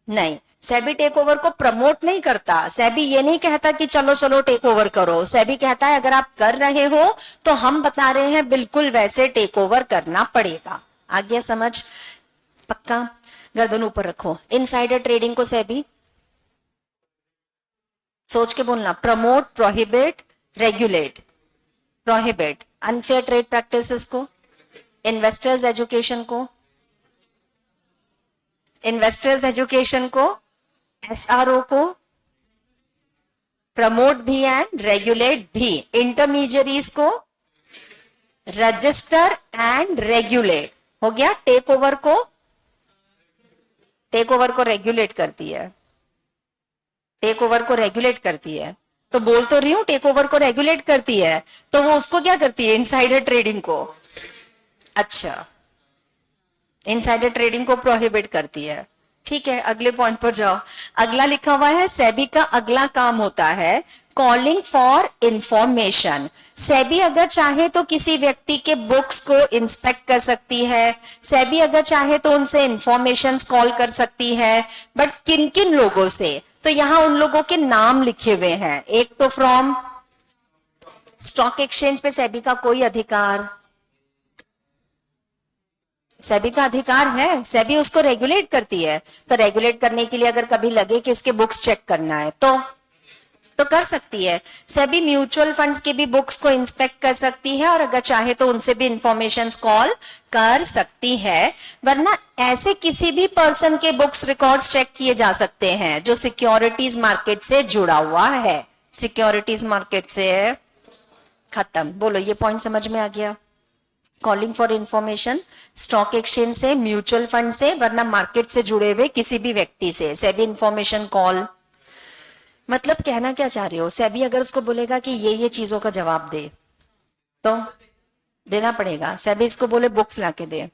नहीं, सेबी टेक ओवर को प्रमोट नहीं करता। सेबी ये नहीं कहता कि चलो चलो टेक ओवर करो। सेबी कहता है अगर आप कर रहे हो तो हम बता रहे हैं बिल्कुल वैसे टेक ओवर करना पड़ेगा। आ गया समझ? पक्का? गर्दन ऊपर रखो। इनसाइडर ट्रेडिंग को सेबी सोच के बोलना, promote, prohibit, regulate. Prohibit unfair trade practices को, इन्वेस्टर्स एजुकेशन को, इन्वेस्टर्स एजुकेशन को, एसआरओ को प्रमोट भी एंड रेगुलेट भी, इंटरमीडियरीज को रजिस्टर एंड रेगुलेट। हो गया? टेक ओवर को रेगुलेट करती है, टेक ओवर को रेगुलेट करती है। तो बोल तो रही हूं टेक ओवर को रेगुलेट करती है, तो वो उसको क्या करती है? इनसाइडर ट्रेडिंग को। अच्छा, इनसाइडर ट्रेडिंग को प्रोहिबिट करती है। ठीक है, अगले पॉइंट पर जाओ। अगला लिखा हुआ है सेबी का अगला काम होता है कॉलिंग फॉर इंफॉर्मेशन। सेबी अगर चाहे तो किसी व्यक्ति के बुक्स को इंस्पेक्ट कर सकती है, सेबी अगर चाहे तो उनसे इंफॉर्मेशन कॉल कर सकती है, बट किन किन लोगों से? तो यहां उन लोगों के नाम लिखे हुए हैं। एक तो फ्रॉम स्टॉक एक्सचेंज पे सेबी का कोई अधिकार, सेबी का अधिकार है, सेबी उसको रेगुलेट करती है। तो रेगुलेट करने के लिए अगर कभी लगे कि इसके बुक्स चेक करना है तो कर सकती है। सेबी म्यूचुअल फंड्स के भी बुक्स को इंस्पेक्ट कर सकती है और अगर चाहे तो उनसे भी इंफॉर्मेशन कॉल कर सकती है। वरना ऐसे किसी भी पर्सन के बुक्स रिकॉर्ड्स चेक किए जा सकते हैं जो सिक्योरिटीज मार्केट से जुड़ा हुआ है। सिक्योरिटीज मार्केट से खत्म। बोलो, ये पॉइंट समझ में आ गया? Calling for information stock exchange से, म्यूचुअल फंड से, वरना मार्केट से जुड़े हुए किसी भी व्यक्ति से सेबी इंफॉर्मेशन कॉल। मतलब कहना क्या चाह रहे हो? सेबी अगर उसको बोलेगा कि ये चीजों का जवाब दे तो देना पड़ेगा। सेबी इसको बोले बुक्स लाके दे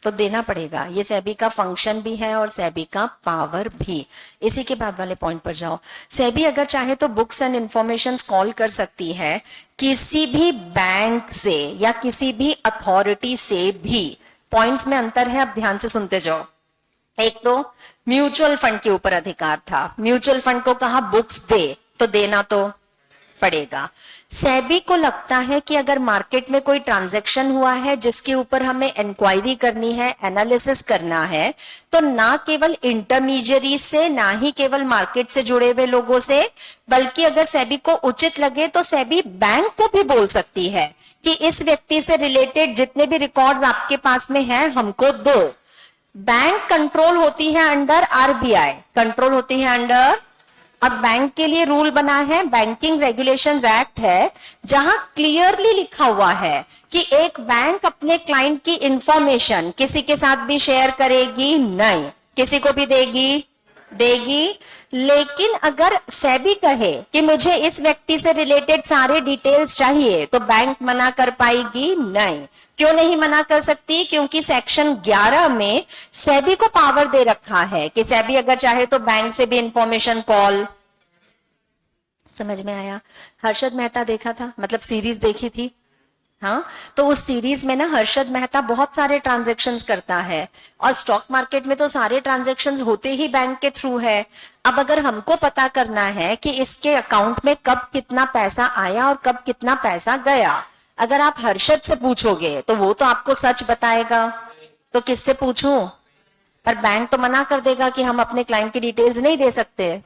तो देना पड़ेगा। ये सेबी का फंक्शन भी है और सेबी का पावर भी। इसी के बाद वाले पॉइंट पर जाओ। सेबी अगर चाहे तो बुक्स एंड इंफॉर्मेशन कॉल कर सकती है किसी भी बैंक से या किसी भी अथॉरिटी से भी। पॉइंट्स में अंतर है, अब ध्यान से सुनते जाओ। एक तो म्यूचुअल फंड के ऊपर अधिकार था, म्यूचुअल फंड को कहा बुक्स दे तो देना तो पड़ेगा। सेबी को लगता है कि अगर मार्केट में कोई ट्रांजैक्शन हुआ है जिसके ऊपर हमें इंक्वायरी करनी है, एनालिसिस करना है, तो ना केवल इंटरमीडियरी से, ना ही केवल मार्केट से जुड़े हुए लोगों से, बल्कि अगर सेबी को उचित लगे तो सेबी बैंक को भी बोल सकती है कि इस व्यक्ति से रिलेटेड जितने भी रिकॉर्ड्स आपके पास में हैं हमको दो। बैंक कंट्रोल होती है अंडर आरबीआई, कंट्रोल होती है अंडर। अब बैंक के लिए रूल बना है, बैंकिंग रेगुलेशंस एक्ट है, जहां क्लियरली लिखा हुआ है कि एक बैंक अपने क्लाइंट की इंफॉर्मेशन किसी के साथ भी शेयर करेगी नहीं, किसी को भी देगी। लेकिन अगर सेबी कहे कि मुझे इस व्यक्ति से रिलेटेड सारे डिटेल्स चाहिए तो बैंक मना कर पाएगी नहीं। क्यों नहीं मना कर सकती? क्योंकि सेक्शन 11 में सेबी को पावर दे रखा है कि सेबी अगर चाहे तो बैंक से भी इंफॉर्मेशन कॉल। समझ में आया? हर्षद मेहता देखा था, मतलब सीरीज देखी थी। हाँ, तो उस सीरीज में ना हर्षद मेहता बहुत सारे ट्रांजैक्शंस करता है और स्टॉक मार्केट में तो सारे ट्रांजैक्शंस होते ही बैंक के थ्रू है। अब अगर हमको पता करना है कि इसके अकाउंट में कब कितना पैसा आया और कब कितना पैसा गया, अगर आप हर्षद से पूछोगे तो वो तो आपको सच बताएगा। तो किससे पूछूं? पर बैंक तो मना कर देगा कि हम अपने क्लाइंट की डिटेल्स नहीं दे सकते,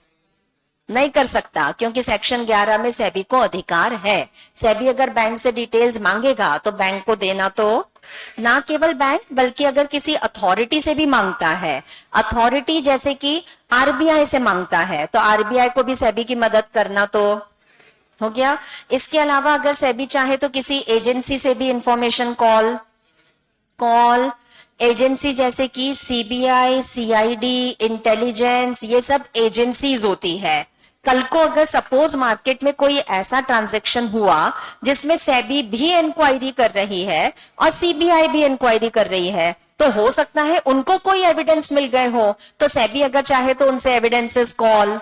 नहीं कर सकता, क्योंकि सेक्शन 11 में सेबी को अधिकार है। सेबी अगर बैंक से डिटेल्स मांगेगा तो बैंक को देना तो, ना केवल बैंक बल्कि अगर किसी अथॉरिटी से भी मांगता है, अथॉरिटी जैसे कि आरबीआई से मांगता है तो आरबीआई को भी सेबी की मदद करना तो हो गया। इसके अलावा अगर सेबी चाहे तो किसी एजेंसी से भी इंफॉर्मेशन कॉल एजेंसी जैसे कि सीबीआई, सीआईडी, इंटेलिजेंस, ये सब एजेंसीज होती है। कल को अगर सपोज मार्केट में कोई ऐसा ट्रांजैक्शन हुआ जिसमें सेबी भी इंक्वायरी कर रही है और सीबीआई भी इंक्वायरी कर रही है, तो हो सकता है उनको कोई एविडेंस मिल गए हो, तो सेबी अगर चाहे तो उनसे एविडेंसेस कॉल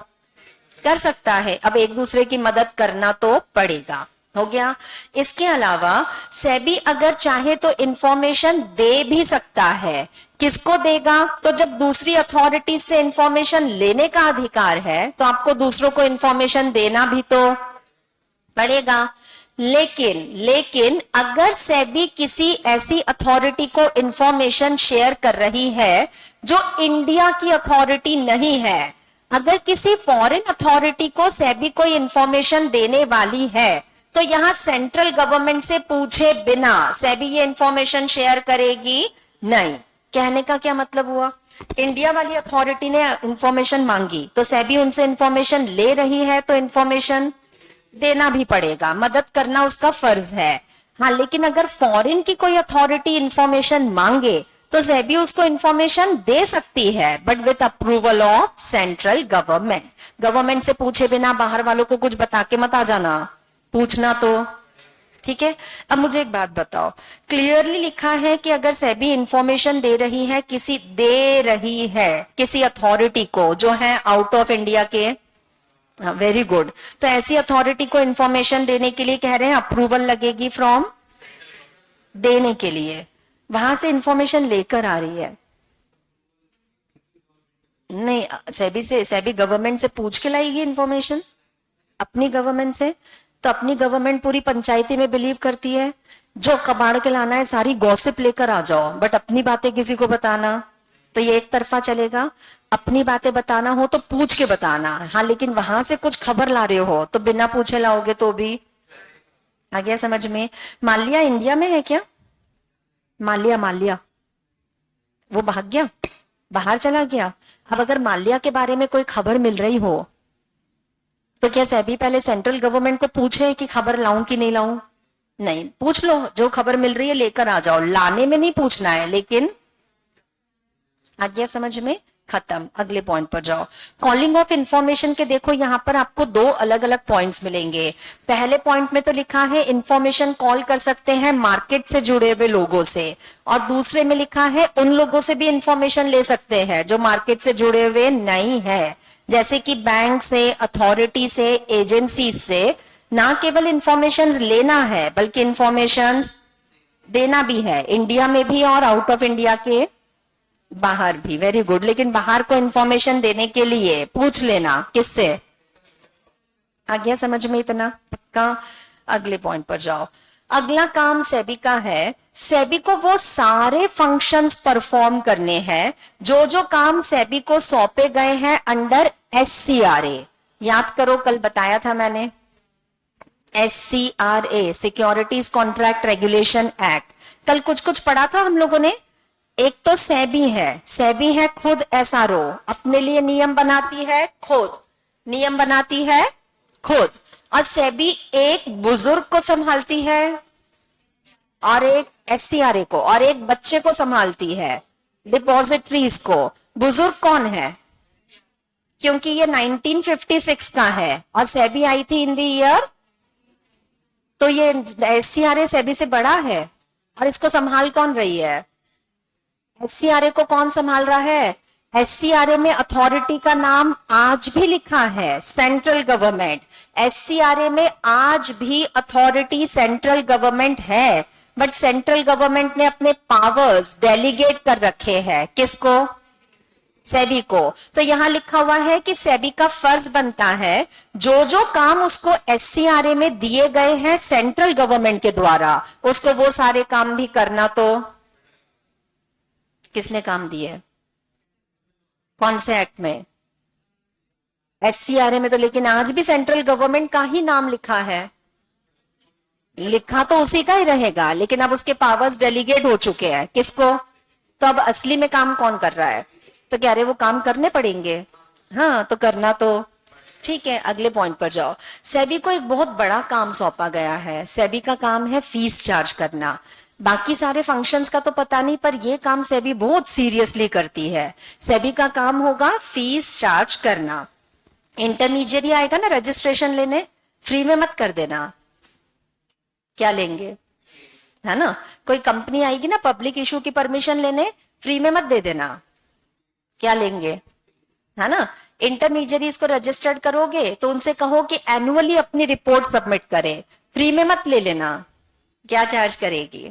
कर सकता है। अब एक दूसरे की मदद करना तो पड़ेगा। हो गया। इसके अलावा सेबी अगर चाहे तो इंफॉर्मेशन दे भी सकता है। किसको देगा? तो जब दूसरी अथॉरिटी से इंफॉर्मेशन लेने का अधिकार है तो आपको दूसरों को इंफॉर्मेशन देना भी तो पड़ेगा। लेकिन अगर सेबी किसी ऐसी अथॉरिटी को इंफॉर्मेशन शेयर कर रही है जो इंडिया की अथॉरिटी नहीं है, अगर किसी फॉरेन अथॉरिटी को सेबी कोई इंफॉर्मेशन देने वाली है तो यहां सेंट्रल गवर्नमेंट से पूछे बिना सेबी ये इंफॉर्मेशन शेयर करेगी नहीं। कहने का क्या मतलब हुआ? इंडिया वाली अथॉरिटी ने इंफॉर्मेशन मांगी तो सेबी उनसे इंफॉर्मेशन ले रही है तो इंफॉर्मेशन देना भी पड़ेगा, मदद करना उसका फर्ज है। हाँ, लेकिन अगर फॉरेन की कोई अथॉरिटी इंफॉर्मेशन मांगे तो सेबी उसको इंफॉर्मेशन दे सकती है, but with approval of central government. Government से पूछे बिना बाहर वालों को कुछ बता के मत आ जाना, पूछना तो। ठीक है, अब मुझे एक बात बताओ, क्लियरली लिखा है कि अगर सेबी इंफॉर्मेशन दे रही है किसी अथॉरिटी को जो है आउट ऑफ इंडिया के, वेरी गुड, तो ऐसी अथॉरिटी को इंफॉर्मेशन देने के लिए कह रहे हैं अप्रूवल लगेगी फ्रॉम, देने के लिए वहां से इंफॉर्मेशन लेकर आ रही है। नहीं, सेबी गवर्नमेंट से पूछ के लाएगी इंफॉर्मेशन, अपनी गवर्नमेंट से। तो अपनी गवर्नमेंट पूरी पंचायती में बिलीव करती है जो कबाड़ के लाना है सारी गॉसिप लेकर आ जाओ, बट अपनी बातें किसी को बताना तो ये एक तरफा चलेगा। अपनी बातें बताना हो तो पूछ के बताना, हाँ, लेकिन वहां से कुछ खबर ला रहे हो तो बिना पूछे लाओगे तो भी। आ गया समझ में? माल्या इंडिया में है क्या? माल्या वो भाग गया, बाहर चला गया। अब अगर माल्या के बारे में कोई खबर मिल रही हो तो क्या सेबी पहले सेंट्रल गवर्नमेंट को पूछे कि खबर लाऊं कि नहीं लाऊं? नहीं, पूछ लो, जो खबर मिल रही है लेकर आ जाओ, लाने में नहीं पूछना है। लेकिन आ गया समझ में? खत्म। अगले पॉइंट पर जाओ। कॉलिंग ऑफ इंफॉर्मेशन के देखो यहां पर आपको दो अलग अलग पॉइंट्स मिलेंगे। पहले पॉइंट में तो लिखा है इंफॉर्मेशन कॉल कर सकते हैं मार्केट से जुड़े हुए लोगों से, और दूसरे में लिखा है उन लोगों से भी इंफॉर्मेशन ले सकते हैं जो मार्केट से जुड़े हुए नहीं है, जैसे कि बैंक से, अथॉरिटी से, एजेंसी से। ना केवल इंफॉर्मेशन लेना है बल्कि इंफॉर्मेशन देना भी है, इंडिया में भी और आउट ऑफ इंडिया के बाहर भी। Very good. लेकिन बाहर को इंफॉर्मेशन देने के लिए पूछ लेना किससे? आ गया समझ में? इतना पक्का? अगले पॉइंट पर जाओ। अगला काम सेबी का है, सेबी को वो सारे फंक्शंस परफॉर्म करने हैं जो जो काम सेबी को सौंपे गए हैं अंडर SCRA। याद करो, कल बताया था मैंने, SCRA securities contract regulation act. कल कुछ कुछ पढ़ा था हम लोगों ने। एक तो सेबी है खुद SRO, अपने लिए नियम बनाती है खुद, और सेबी एक बुजुर्ग को संभालती है और एक SCRA को, और एक बच्चे को संभालती है, डिपॉजिटरीज को। बुजुर्ग कौन है? क्योंकि ये 1956 का है और सेबी आई थी इन द ईयर, तो ये SCRA सेबी से बड़ा है। और इसको संभाल कौन रही है? SCRA को कौन संभाल रहा है? SCRA में अथॉरिटी का नाम आज भी लिखा है सेंट्रल गवर्नमेंट। SCRA में आज भी अथॉरिटी सेंट्रल गवर्नमेंट है, बट सेंट्रल गवर्नमेंट ने अपने पावर्स डेलीगेट कर रखे हैं। किसको? सेबी को। तो यहां लिखा हुआ है कि सेबी का फर्ज बनता है जो जो काम उसको SCRA में दिए गए हैं सेंट्रल गवर्नमेंट के द्वारा, उसको वो सारे काम भी करना। तो किसने काम दिए? कौन से एक्ट में? SCRA में। तो लेकिन आज भी सेंट्रल गवर्नमेंट का ही नाम लिखा है, लिखा तो उसी का ही रहेगा, लेकिन अब उसके पावर्स डेलीगेट हो चुके हैं। किसको? तो अब असली में काम कौन कर रहा है? तो कह रहे वो काम करने पड़ेंगे। हाँ, तो करना तो ठीक है। अगले पॉइंट पर जाओ। सेबी को एक बहुत बड़ा काम सौंपा गया है। सेबी का काम है फीस चार्ज करना। बाकी सारे फंक्शंस का तो पता नहीं, पर ये काम सेबी बहुत सीरियसली करती है। सेबी का काम होगा फीस चार्ज करना। इंटरमीडिएरी आएगा ना रजिस्ट्रेशन लेने, फ्री में मत कर देना। क्या लेंगे? है ना, कोई कंपनी आएगी ना पब्लिक इशू की परमिशन लेने, फ्री में मत दे देना। क्या लेंगे? है ना, इंटरमीडिएरीज को रजिस्टर्ड करोगे तो उनसे कहो कि एनुअली अपनी रिपोर्ट सबमिट करें। फ्री में मत ले लेना, क्या चार्ज करेगी।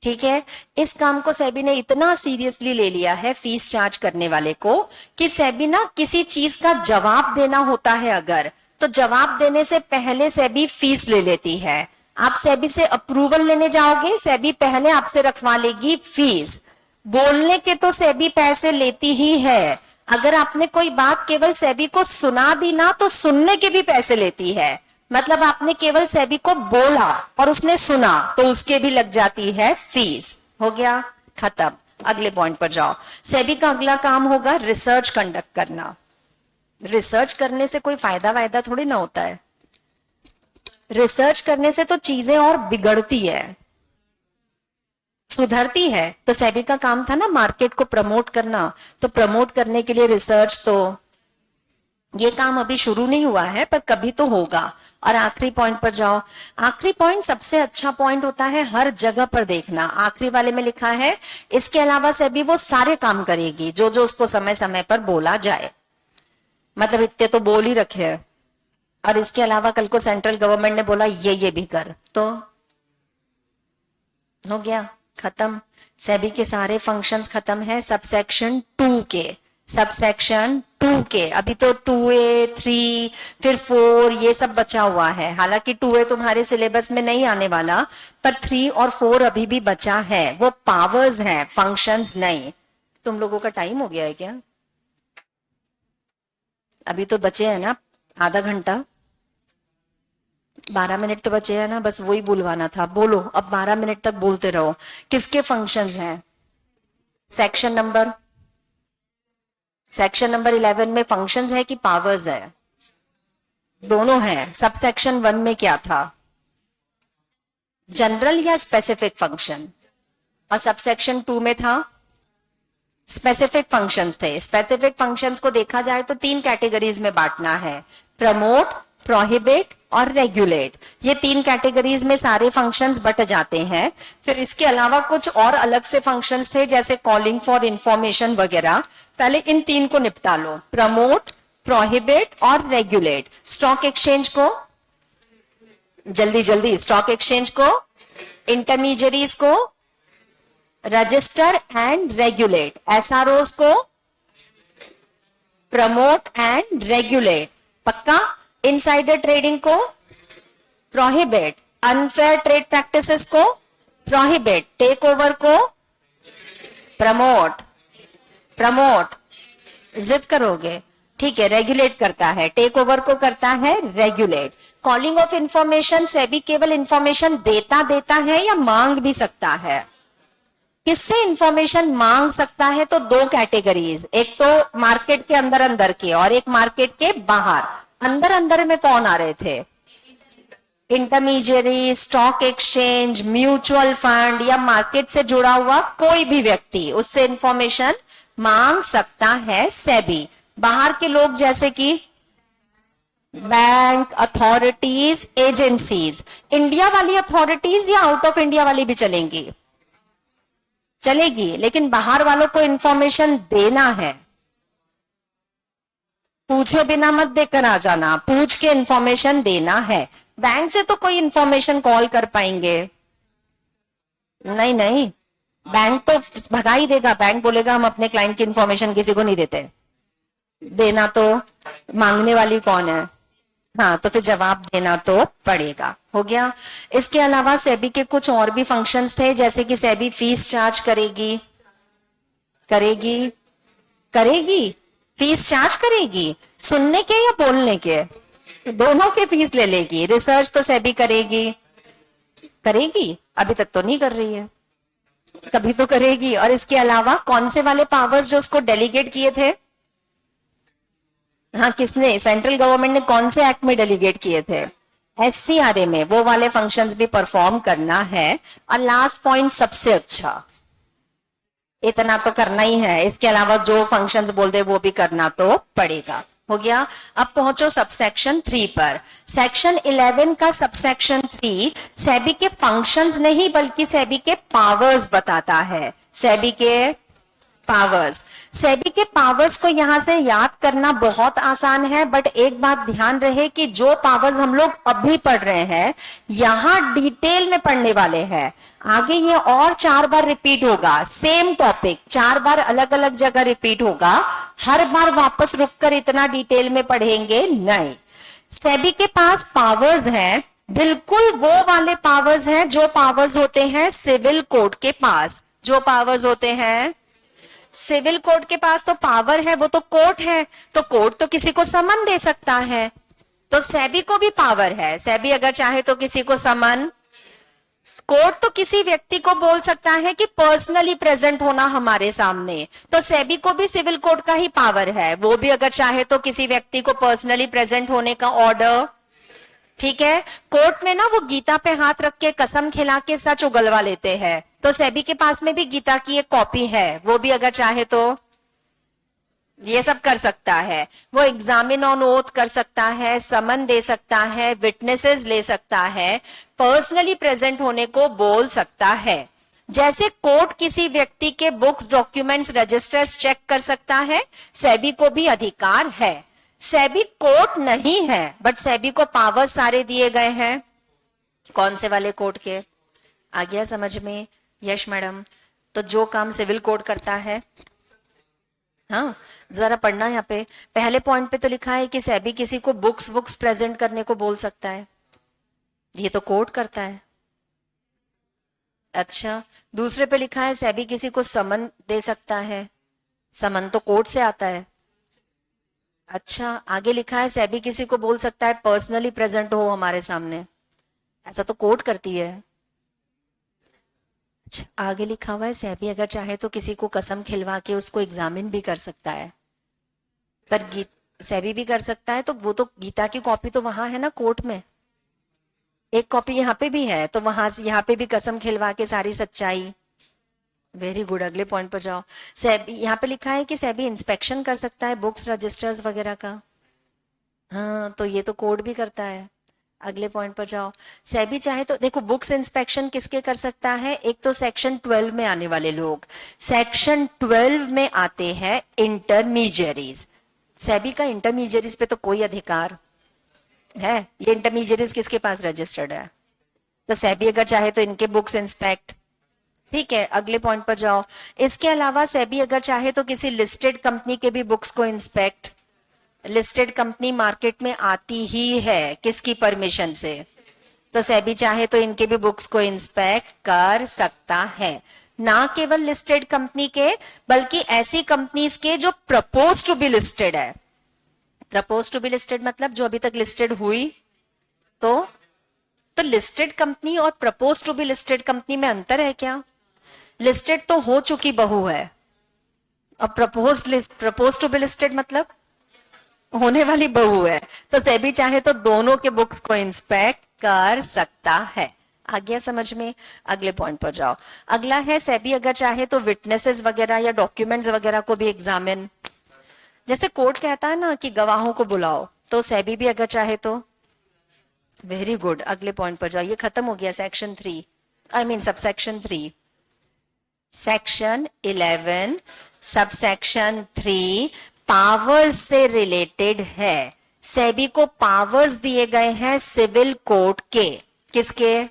ठीक है, इस काम को सेबी ने इतना सीरियसली ले लिया है फीस चार्ज करने वाले को, कि सेबी ना किसी चीज का जवाब देना होता है अगर, तो जवाब देने से पहले सेबी फीस ले लेती है। आप सेबी से अप्रूवल लेने जाओगे, सेबी पहले आपसे रखवा लेगी फीस। बोलने के तो सेबी पैसे लेती ही है, अगर आपने कोई बात केवल सेबी को सुना दी ना, तो सुनने के भी पैसे लेती है। मतलब आपने केवल सेबी को बोला और उसने सुना, तो उसके भी लग जाती है फीस। हो गया, खत्म। अगले पॉइंट पर जाओ। सेबी का अगला काम होगा रिसर्च कंडक्ट करना। रिसर्च करने से कोई फायदा वायदा थोड़ी ना होता है, रिसर्च करने से तो चीजें और बिगड़ती है, सुधरती है। तो सेबी का काम था ना मार्केट को प्रमोट करना, तो प्रमोट करने के लिए रिसर्च, तो ये काम अभी शुरू नहीं हुआ है पर कभी तो होगा। और आखिरी पॉइंट पर जाओ। आखिरी पॉइंट सबसे अच्छा पॉइंट होता है हर जगह पर देखना। आखिरी वाले में लिखा है इसके अलावा सेबी वो सारे काम करेगी जो जो उसको समय समय पर बोला जाए। मतलब इतने तो बोल ही रखे हैं, और इसके अलावा कल को सेंट्रल गवर्नमेंट ने बोला ये भी कर, तो हो गया, खत्म। सेबी के सारे फंक्शंस खत्म है सबसेक्शन 2 के। सबसेक्शन 2 के अभी तो 2A 3 फिर 4 ये सब बचा हुआ है। हालांकि 2A तुम्हारे सिलेबस में नहीं आने वाला, पर 3 और 4 अभी भी बचा है। वो पावर्स हैं, फंक्शंस नहीं। तुम लोगों का टाइम हो गया है क्या? अभी तो बचे है ना आधा घंटा, 12 मिनट तो बचे हैं ना, बस वही बुलवाना था। बोलो अब 12 मिनट तक बोलते रहो। किसके फंक्शंस हैं? सेक्शन नंबर 11 में फंक्शंस है कि पावर्स है? दोनों है। सब सेक्शन 1 में क्या था? जनरल या स्पेसिफिक फंक्शन? और सब सेक्शन 2 में था स्पेसिफिक फंक्शंस थे। स्पेसिफिक फंक्शंस को देखा जाए तो 3 कैटेगरीज में बांटना है, प्रमोट, प्रोहिबिट और रेगुलेट। ये 3 कैटेगरीज में सारे फंक्शंस बट जाते हैं। फिर इसके अलावा कुछ और अलग से फंक्शंस थे जैसे कॉलिंग फॉर इंफॉर्मेशन वगैरह। पहले इन 3 को निपटा लो, प्रमोट, प्रोहिबिट और रेगुलेट। स्टॉक एक्सचेंज को जल्दी जल्दी, स्टॉक एक्सचेंज को, इंटरमीडियरीज को रजिस्टर एंड रेगुलेट, एसआरओज को प्रमोट एंड रेगुलेट, पक्का। इनसाइडर ट्रेडिंग को प्रोहिबिट, अनफेयर ट्रेड प्रैक्टिसेस को प्रोहिबिट, टेक ओवर को प्रमोट। जिद करोगे? ठीक है, रेगुलेट करता है। टेक ओवर को करता है regulate. Calling of information, SEBI केवल इंफॉर्मेशन देता है या मांग भी सकता है? किससे इंफॉर्मेशन मांग सकता है? तो 2 कैटेगरीज, एक तो मार्केट के अंदर अंदर के और एक मार्केट के बाहर। अंदर अंदर में कौन आ रहे थे? Intermediary, stock exchange, mutual fund या मार्केट से जुड़ा हुआ कोई भी व्यक्ति, उससे इंफॉर्मेशन मांग सकता है सेबी। बाहर के लोग जैसे कि बैंक, अथॉरिटीज, एजेंसीज। इंडिया वाली अथॉरिटीज या आउट ऑफ इंडिया वाली भी चलेंगी? चलेगी, लेकिन बाहर वालों को इंफॉर्मेशन देना है। पूछे बिना मत देकर आ जाना, पूछ के इंफॉर्मेशन देना है। बैंक से तो कोई इंफॉर्मेशन कॉल कर पाएंगे? नहीं, बैंक तो भगा ही देगा। बैंक बोलेगा हम अपने क्लाइंट की इंफॉर्मेशन किसी को नहीं देते। देना तो मांगने वाली कौन है? हाँ, तो फिर जवाब देना तो पड़ेगा। हो गया। इसके अलावा सेबी के कुछ और भी फंक्शंस थे, जैसे कि सेबी फीस चार्ज करेगी फीस चार्ज करेगी, सुनने के या बोलने के? दोनों के फीस ले लेगी। रिसर्च तो सेबी करेगी, अभी तक तो नहीं कर रही है, कभी तो करेगी। और इसके अलावा कौन से वाले पावर्स जो उसको डेलीगेट किए थे? हाँ, किसने? सेंट्रल गवर्नमेंट ने कौन से एक्ट में डेलीगेट किए थे? SCRA में। वो वाले फंक्शंस भी परफॉर्म करना है। और लास्ट पॉइंट सबसे अच्छा, इतना तो करना ही है, इसके अलावा जो फंक्शंस बोल दे वो भी करना तो पड़ेगा। हो गया। अब पहुंचो सबसेक्शन 3 पर। सेक्शन 11 का सबसेक्शन 3 सेबी के फंक्शंस नहीं बल्कि सेबी के पावर्स बताता है। सेबी के पावर्स। सेबी के पावर्स को यहां से याद करना बहुत आसान है, बट एक बात ध्यान रहे कि जो पावर्स हम लोग अभी पढ़ रहे हैं यहां डिटेल में पढ़ने वाले हैं। आगे ये और 4 बार रिपीट होगा, सेम टॉपिक 4 बार अलग अलग जगह रिपीट होगा, हर बार वापस रुककर इतना डिटेल में पढ़ेंगे नहीं। सेबी के पास पावर्स हैं, बिल्कुल वो वाले पावर्स हैं जो पावर्स होते हैं सिविल कोड के पास। जो पावर्स होते हैं सिविल कोड के पास तो पावर है, वो तो कोर्ट है, तो कोर्ट तो किसी को समन दे सकता है, तो सेबी को भी पावर है। सेबी अगर चाहे तो किसी को समन, कोर्ट तो किसी व्यक्ति को बोल सकता है कि पर्सनली प्रेजेंट होना हमारे सामने, तो सेबी को भी सिविल कोड का ही पावर है, वो भी अगर चाहे तो किसी व्यक्ति को पर्सनली प्रेजेंट होने का ऑर्डर। ठीक है, कोर्ट में ना वो गीता पे हाथ रख के कसम खिला के सच उगलवा लेते हैं, तो सेबी के पास में भी गीता की एक कॉपी है, वो भी अगर चाहे तो ये सब कर सकता है। वो एग्जामिन ऑन ओथ कर सकता है, समन दे सकता है, विटनेसेस ले सकता है, पर्सनली प्रेजेंट होने को बोल सकता है। जैसे कोर्ट किसी व्यक्ति के बुक्स, डॉक्यूमेंट्स, रजिस्टर्स चेक कर सकता है, सेबी को भी अधिकार है। सेबी कोर्ट नहीं है, बट सेबी को पावर सारे दिए गए हैं। कौन से वाले कोर्ट के? आ गया समझ में? यश मैडम, तो जो काम सिविल कोड करता है, हाँ जरा पढ़ना यहाँ पे पहले पॉइंट पे तो लिखा है कि सेबी किसी को बुक्स प्रेजेंट करने को बोल सकता है, ये तो कोर्ट करता है। अच्छा, दूसरे पे लिखा है सेबी किसी को समन दे सकता है, समन तो कोर्ट से आता है। अच्छा, आगे लिखा है सेबी किसी को बोल सकता है पर्सनली प्रेजेंट हो हमारे सामने, ऐसा तो कोर्ट करती है। अच्छा, आगे लिखा हुआ है सेबी अगर चाहे तो किसी को कसम खिलवा के उसको एग्जामिन भी कर सकता है, पर सेबी भी कर सकता है, तो वो तो गीता की कॉपी तो वहां है ना कोर्ट में, एक कॉपी यहाँ पे भी है, तो वहां से यहाँ पे भी कसम खिलवा के सारी सच्चाई। वेरी गुड, अगले पॉइंट पर जाओ। सेबी यहाँ पे लिखा है कि सेबी इंस्पेक्शन कर सकता है बुक्स, रजिस्टर्स वगैरह का, हाँ तो ये तो कोर्ट भी करता है। अगले पॉइंट पर जाओ। सेबी चाहे तो देखो बुक्स इंस्पेक्शन किसके कर सकता है, एक तो सेक्शन 12 में आने वाले लोग, सेक्शन 12 में आते हैं इंटरमीडियरीज। सेबी का इंटरमीडियरीज पे तो कोई अधिकार है, ये इंटरमीडियरीज किसके पास रजिस्टर्ड है, तो सेबी अगर चाहे तो इनके बुक्स इंस्पेक्ट। ठीक है, अगले पॉइंट पर जाओ। इसके अलावा सेबी अगर चाहे तो किसी लिस्टेड कंपनी के भी बुक्स को इंस्पेक्ट। लिस्टेड कंपनी मार्केट में आती ही है किसकी परमिशन से, तो सेबी चाहे तो इनके भी बुक्स को इंस्पेक्ट कर सकता है। ना केवल लिस्टेड कंपनी के, बल्कि ऐसी कंपनीज के जो प्रपोज टू बी लिस्टेड है। प्रपोज टू बी लिस्टेड मतलब जो अभी तक लिस्टेड हुई, तो लिस्टेड कंपनी और propose to be listed company में अंतर है क्या? लिस्टेड तो हो चुकी बहू है, और प्रपोज टू बी लिस्टेड मतलब होने वाली बहू है, तो सेबी चाहे तो दोनों के बुक्स को इंस्पेक्ट कर सकता है। आ गया समझ में? अगले पॉइंट पर जाओ। अगला है सेबी अगर चाहे तो विटनेसेस वगैरह या डॉक्यूमेंट्स वगैरह को भी एग्जामिन, जैसे कोर्ट कहता है ना कि गवाहों को बुलाओ, तो सेबी भी अगर चाहे तो। वेरी गुड, अगले पॉइंट पर जाओ। ये खत्म हो गया section 3, I mean subsection 3। Section 11 subsection 3 powers से रिलेटेड है। सेबी को पावर्स दिए गए हैं सिविल कोड के। किसके?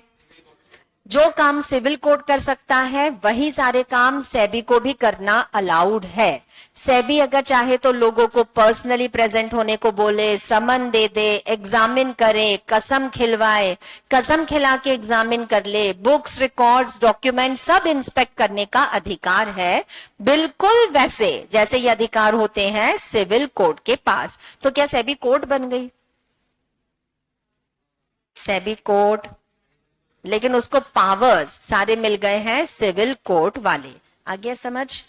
जो काम सिविल कोड कर सकता है वही सारे काम सेबी को भी करना अलाउड है। सेबी अगर चाहे तो लोगों को पर्सनली प्रेजेंट होने को बोले, समन दे दे, एग्जामिन करे, कसम खिलवाए, कसम खिला के एग्जामिन कर ले, बुक्स, रिकॉर्ड्स, डॉक्यूमेंट सब इंस्पेक्ट करने का अधिकार है, बिल्कुल वैसे जैसे ये अधिकार होते हैं सिविल कोड के पास। तो क्या सेबी कोर्ट बन गई? सेबी कोर्ट, लेकिन उसको पावर्स सारे मिल गए हैं सिविल कोर्ट वाले। आ गया समझ?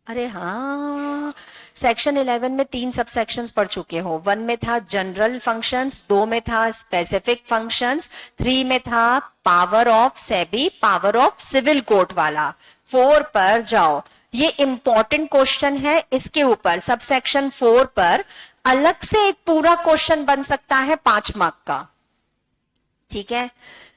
अरे हाँ, सेक्शन 11 में 3 सब सेक्शंस पढ़ चुके हो। 1 में था जनरल फंक्शंस, 2 में था स्पेसिफिक फंक्शंस, 3 में था power of SEBI, power of civil court वाला। 4 पर जाओ, ये इंपॉर्टेंट क्वेश्चन है, इसके ऊपर सब सेक्शन 4 पर अलग से एक पूरा क्वेश्चन बन सकता है 5 मार्क का। ठीक है,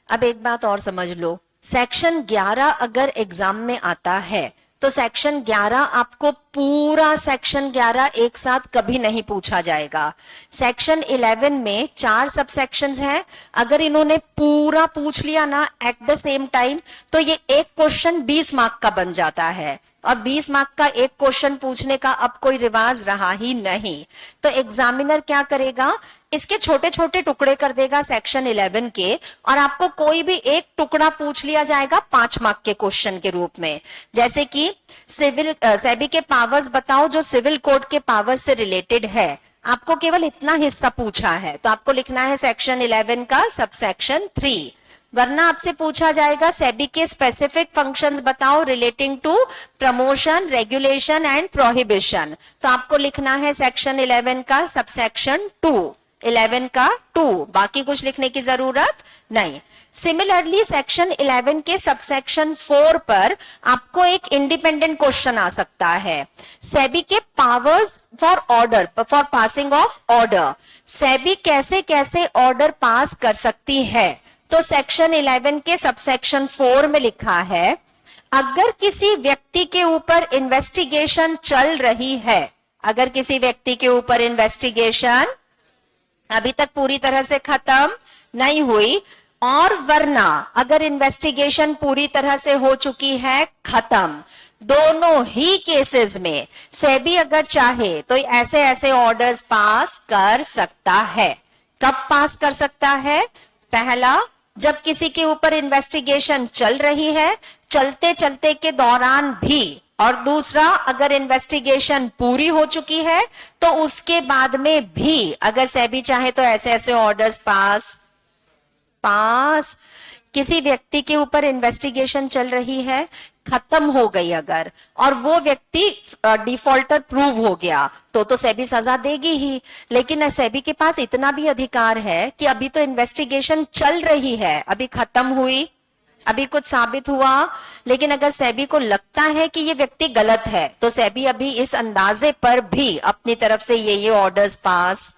अब एक बात और समझ लो, सेक्शन 11 अगर एग्जाम में आता है तो सेक्शन 11 आपको पूरा सेक्शन 11 एक साथ कभी नहीं पूछा जाएगा। सेक्शन 11 में 4 सब सेक्शंस हैं, अगर इन्होंने पूरा पूछ लिया ना एट द सेम टाइम तो ये एक क्वेश्चन 20 मार्क का बन जाता है, और 20 मार्क का एक क्वेश्चन पूछने का अब कोई रिवाज रहा ही नहीं। तो एग्जामिनर क्या करेगा, इसके छोटे छोटे टुकड़े कर देगा सेक्शन 11 के, और आपको कोई भी एक टुकड़ा पूछ लिया जाएगा 5 मार्क के क्वेश्चन के रूप में। जैसे कि सिविल सेबी के पावर्स बताओ जो सिविल कोड के पावर्स से रिलेटेड है, आपको केवल इतना हिस्सा पूछा है, तो आपको लिखना है सेक्शन 11 का सबसेक्शन 3। वरना आपसे पूछा जाएगा सेबी के स्पेसिफिक फंक्शंस बताओ relating to promotion, regulation and prohibition, तो आपको लिखना है सेक्शन 11 का सबसेक्शन 2, 11 का 2, बाकी कुछ लिखने की जरूरत नहीं। सिमिलरली सेक्शन 11 के सबसेक्शन 4 पर आपको एक इंडिपेंडेंट क्वेश्चन आ सकता है, सेबी के powers for order, for passing of order, SEBI कैसे कैसे ऑर्डर पास कर सकती है। तो सेक्शन 11 के सबसेक्शन 4 में लिखा है, अगर किसी व्यक्ति के ऊपर इन्वेस्टिगेशन चल रही है, अगर किसी व्यक्ति के ऊपर इन्वेस्टिगेशन अभी तक पूरी तरह से खत्म नहीं हुई, और वरना अगर इन्वेस्टिगेशन पूरी तरह से हो चुकी है खत्म, दोनों ही केसेस में सेबी अगर चाहे तो ऐसे ऐसे ऑर्डर्स पास कर सकता है। कब पास कर सकता है? पहला, जब किसी के ऊपर इन्वेस्टिगेशन चल रही है, चलते चलते के दौरान भी, और दूसरा अगर इन्वेस्टिगेशन पूरी हो चुकी है तो उसके बाद में भी अगर सेबी चाहे तो ऐसे ऐसे ऑर्डर्स पास किसी व्यक्ति के ऊपर इन्वेस्टिगेशन चल रही है, खत्म हो गई अगर, और वो व्यक्ति डिफॉल्टर प्रूव हो गया तो सेबी सजा देगी ही। लेकिन सेबी के पास इतना भी अधिकार है कि अभी तो इन्वेस्टिगेशन चल रही है, अभी खत्म हुई, अभी कुछ साबित हुआ, लेकिन अगर सेबी को लगता है कि ये व्यक्ति गलत है तो सेबी अभी इस अंदाजे पर भी अपनी तरफ से ये ऑर्डर्स पास,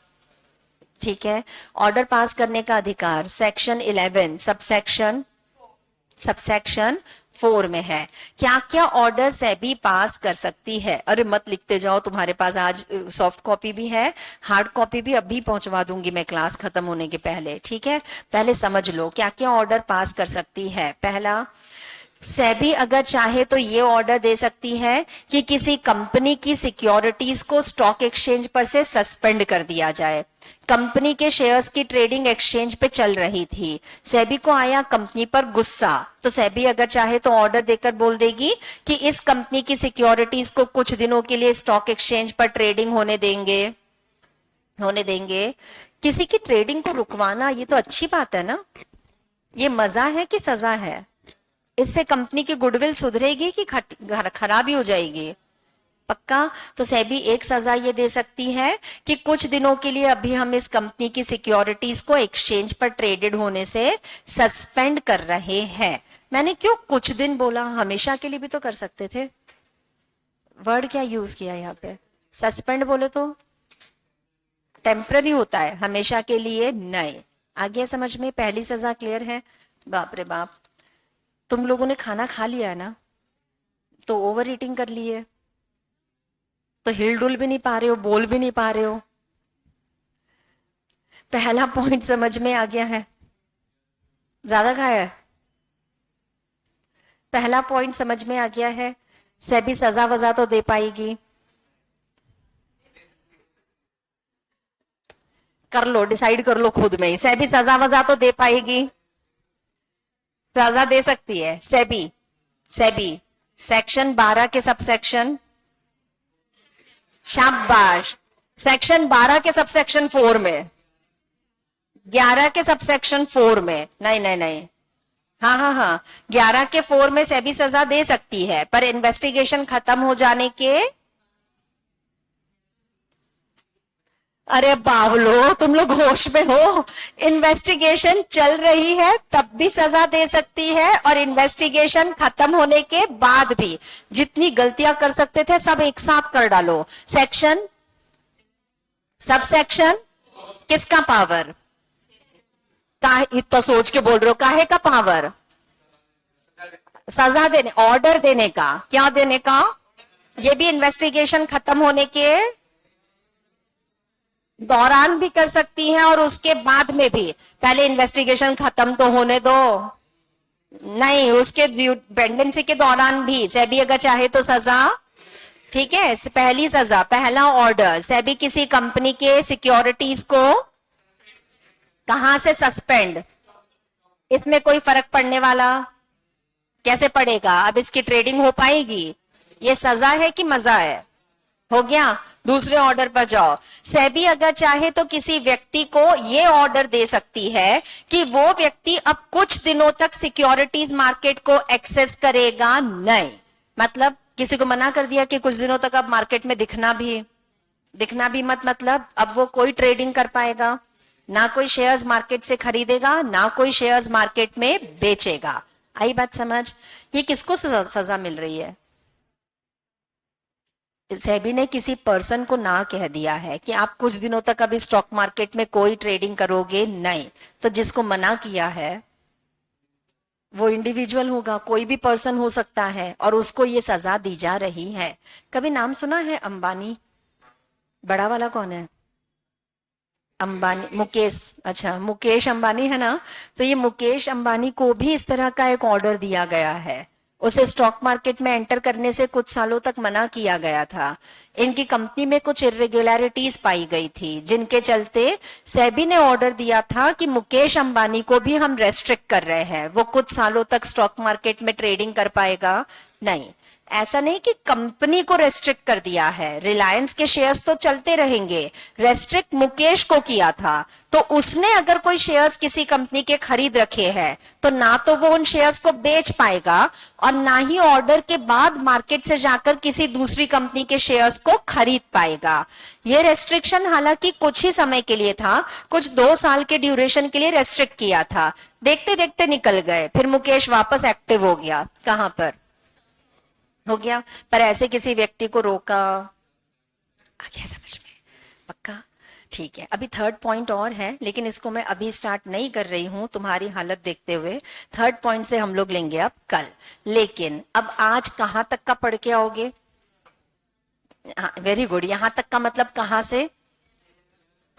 ठीक है, ऑर्डर पास करने का अधिकार सेक्शन 11 सबसेक्शन 4 में है। क्या क्या ऑर्डर सेबी पास कर सकती है? अरे मत लिखते जाओ, तुम्हारे पास आज सॉफ्ट कॉपी भी है, हार्ड कॉपी भी अभी पहुंचवा दूंगी मैं क्लास खत्म होने के पहले, ठीक है। पहले समझ लो क्या क्या ऑर्डर पास कर सकती है। पहला, सेबी अगर चाहे तो ये ऑर्डर दे सकती है कि किसी कंपनी की सिक्योरिटीज को स्टॉक एक्सचेंज पर से सस्पेंड कर दिया जाए। कंपनी के शेयर्स की ट्रेडिंग एक्सचेंज पे चल रही थी, सेबी को आया कंपनी पर गुस्सा, तो सेबी अगर चाहे तो ऑर्डर देकर बोल देगी कि इस कंपनी की सिक्योरिटीज को कुछ दिनों के लिए स्टॉक एक्सचेंज पर ट्रेडिंग होने देंगे। किसी की ट्रेडिंग को रुकवाना ये तो अच्छी बात है ना, ये मजा है कि सजा है? इससे कंपनी की गुडविल सुधरेगी कि खराबी हो जाएगी? पक्का। तो सेबी एक सजा ये दे सकती है कि कुछ दिनों के लिए अभी हम इस कंपनी की सिक्योरिटीज को एक्सचेंज पर ट्रेडेड होने से सस्पेंड कर रहे हैं। मैंने क्यों कुछ दिन बोला, हमेशा के लिए भी तो कर सकते थे। वर्ड क्या यूज किया यहाँ पे? सस्पेंड बोले तो टेम्पररी होता है, हमेशा के लिए नहीं। आगे समझ में? पहली सजा क्लियर है? बाप रे बाप, तुम लोगों ने खाना खा लिया है ना, तो ओवर ईटिंग कर ली है, तो हिलडुल भी नहीं पा रहे हो, बोल भी नहीं पा रहे हो। पहला पॉइंट समझ में आ गया है? ज्यादा खाया है? पहला पॉइंट समझ में आ गया है? सेबी सजा वजा तो दे पाएगी? कर लो, डिसाइड कर लो खुद में ही, सेबी सजा वजा तो दे पाएगी? सजा दे सकती है सेबी सेक्शन 12 के सबसेक्शन, शाबाश, सेक्शन 12 के सबसेक्शन 4 में, 11 के सबसेक्शन 4 में, नहीं, हाँ, 11 के 4 में सेबी सजा दे सकती है, पर इन्वेस्टिगेशन खत्म हो जाने के, अरे बावलो तुम लोग होश में हो, इन्वेस्टिगेशन चल रही है तब भी सजा दे सकती है, और इन्वेस्टिगेशन खत्म होने के बाद भी जितनी गलतियां कर सकते थे सब एक साथ कर डालो। सेक्शन सबसेक्शन किसका पावर? काहे इतना सोच के बोल रहे हो? काहे का पावर? सजा देने, ऑर्डर देने का, क्या देने का? ये भी इन्वेस्टिगेशन खत्म होने के दौरान भी कर सकती हैं और उसके बाद में भी। पहले इन्वेस्टिगेशन खत्म तो होने दो। नहीं, उसके पेंडेंसी के दौरान भी सेबी अगर चाहे तो सजा, ठीक है, पहली सजा, पहला ऑर्डर, सेबी किसी कंपनी के सिक्योरिटीज को कहां से सस्पेंड, इसमें कोई फर्क पड़ने वाला कैसे पड़ेगा? अब इसकी ट्रेडिंग हो पाएगी? ये सजा है कि मजा है? हो गया। दूसरे ऑर्डर पर जाओ। सेबी अगर चाहे तो किसी व्यक्ति को ये ऑर्डर दे सकती है कि वो व्यक्ति अब कुछ दिनों तक सिक्योरिटीज मार्केट को एक्सेस करेगा नहीं। मतलब किसी को मना कर दिया कि कुछ दिनों तक अब मार्केट में दिखना भी मत, मतलब अब वो कोई ट्रेडिंग कर पाएगा ना, कोई शेयर्स मार्केट से खरीदेगा ना कोई शेयर्स मार्केट में बेचेगा। आई बात समझ? ये किसको सजा मिल रही है? सेबी ने किसी पर्सन को ना कह दिया है कि आप कुछ दिनों तक अभी स्टॉक मार्केट में कोई ट्रेडिंग करोगे नहीं। तो जिसको मना किया है वो इंडिविजुअल होगा, कोई भी पर्सन हो सकता है, और उसको ये सजा दी जा रही है। कभी नाम सुना है अंबानी? बड़ा वाला कौन है? अंबानी, मुकेश, अच्छा मुकेश अंबानी है ना। तो ये मुकेश अंबानी को भी इस तरह का एक ऑर्डर दिया गया है। उसे स्टॉक मार्केट में एंटर करने से कुछ सालों तक मना किया गया था। इनकी कंपनी में कुछ इरेगुलरिटीज पाई गई थी, जिनके चलते सेबी ने ऑर्डर दिया था कि मुकेश अंबानी को भी हम रेस्ट्रिक्ट कर रहे हैं, वो कुछ सालों तक स्टॉक मार्केट में ट्रेडिंग कर पाएगा नहीं। ऐसा नहीं कि कंपनी को रेस्ट्रिक्ट कर दिया है, रिलायंस के शेयर्स तो चलते रहेंगे, रेस्ट्रिक्ट मुकेश को किया था। तो उसने अगर कोई शेयर्स किसी कंपनी के खरीद रखे हैं तो ना तो वो उन शेयर्स को बेच पाएगा और ना ही ऑर्डर के बाद मार्केट से जाकर किसी दूसरी कंपनी के शेयर्स को खरीद पाएगा। ये रेस्ट्रिक्शन हालांकि कुछ ही समय के लिए था, कुछ 2 साल के ड्यूरेशन के लिए रेस्ट्रिक्ट किया था। देखते देखते निकल गए, फिर मुकेश वापस एक्टिव हो गया। कहां पर हो गया? पर ऐसे किसी व्यक्ति को रोका। आ गया समझ में? पक्का? ठीक है। अभी थर्ड पॉइंट और है, लेकिन इसको मैं अभी स्टार्ट नहीं कर रही हूं तुम्हारी हालत देखते हुए। थर्ड पॉइंट से हम लोग लेंगे अब कल। लेकिन अब आज कहां तक का पढ़ के आओगे? हाँ, वेरी गुड। यहां तक का मतलब कहां से?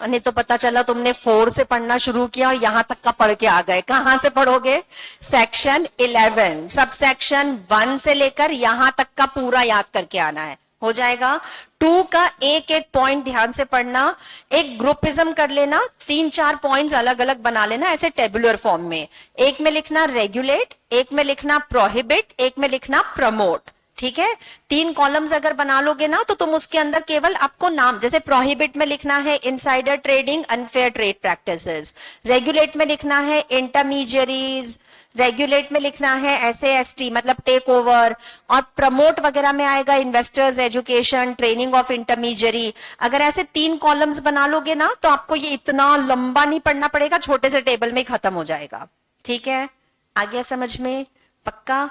नहीं तो पता चला तुमने 4 से पढ़ना शुरू किया और यहां तक का पढ़ के आ गए। कहां से पढ़ोगे? सेक्शन 11, सब सेक्शन 1 से लेकर यहां तक का पूरा याद करके आना है। हो जाएगा? 2 का एक एक पॉइंट ध्यान से पढ़ना, एक ग्रुपिज्म कर लेना, 3-4 पॉइंट्स अलग अलग बना लेना ऐसे टेबुलर फॉर्म में। एक में लिखना रेगुलेट, एक में लिखना प्रोहिबिट, एक में लिखना प्रमोट। ठीक है? 3 कॉलम्स अगर बना लोगे ना तो तुम उसके अंदर केवल आपको नाम, जैसे प्रोहिबिट में लिखना है insider trading, unfair trade practices, regulate में लिखना है इंटरमीडियरीज, रेगुलेट में लिखना है SAST मतलब टेक ओवर, और प्रमोट वगैरह में आएगा investors education, training of intermediary. अगर ऐसे 3 कॉलम्स बना लोगे ना तो आपको ये इतना लंबा नहीं पढ़ना पड़ेगा, छोटे से टेबल में ही खत्म हो जाएगा। ठीक है? आ गया समझ में? पक्का?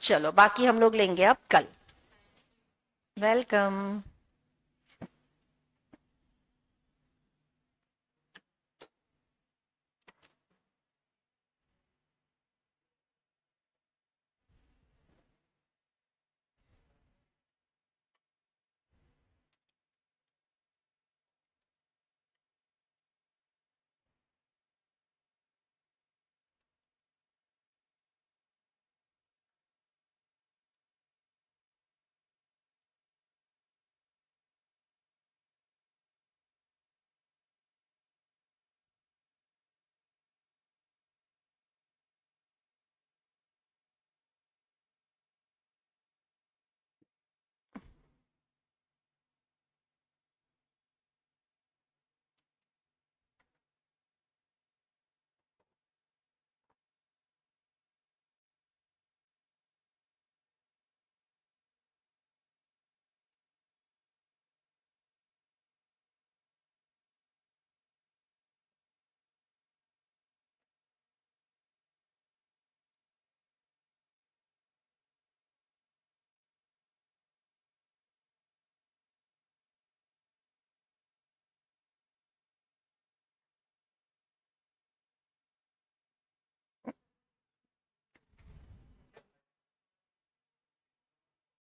चलो बाकी हम लोग लेंगे अब कल। वेलकम।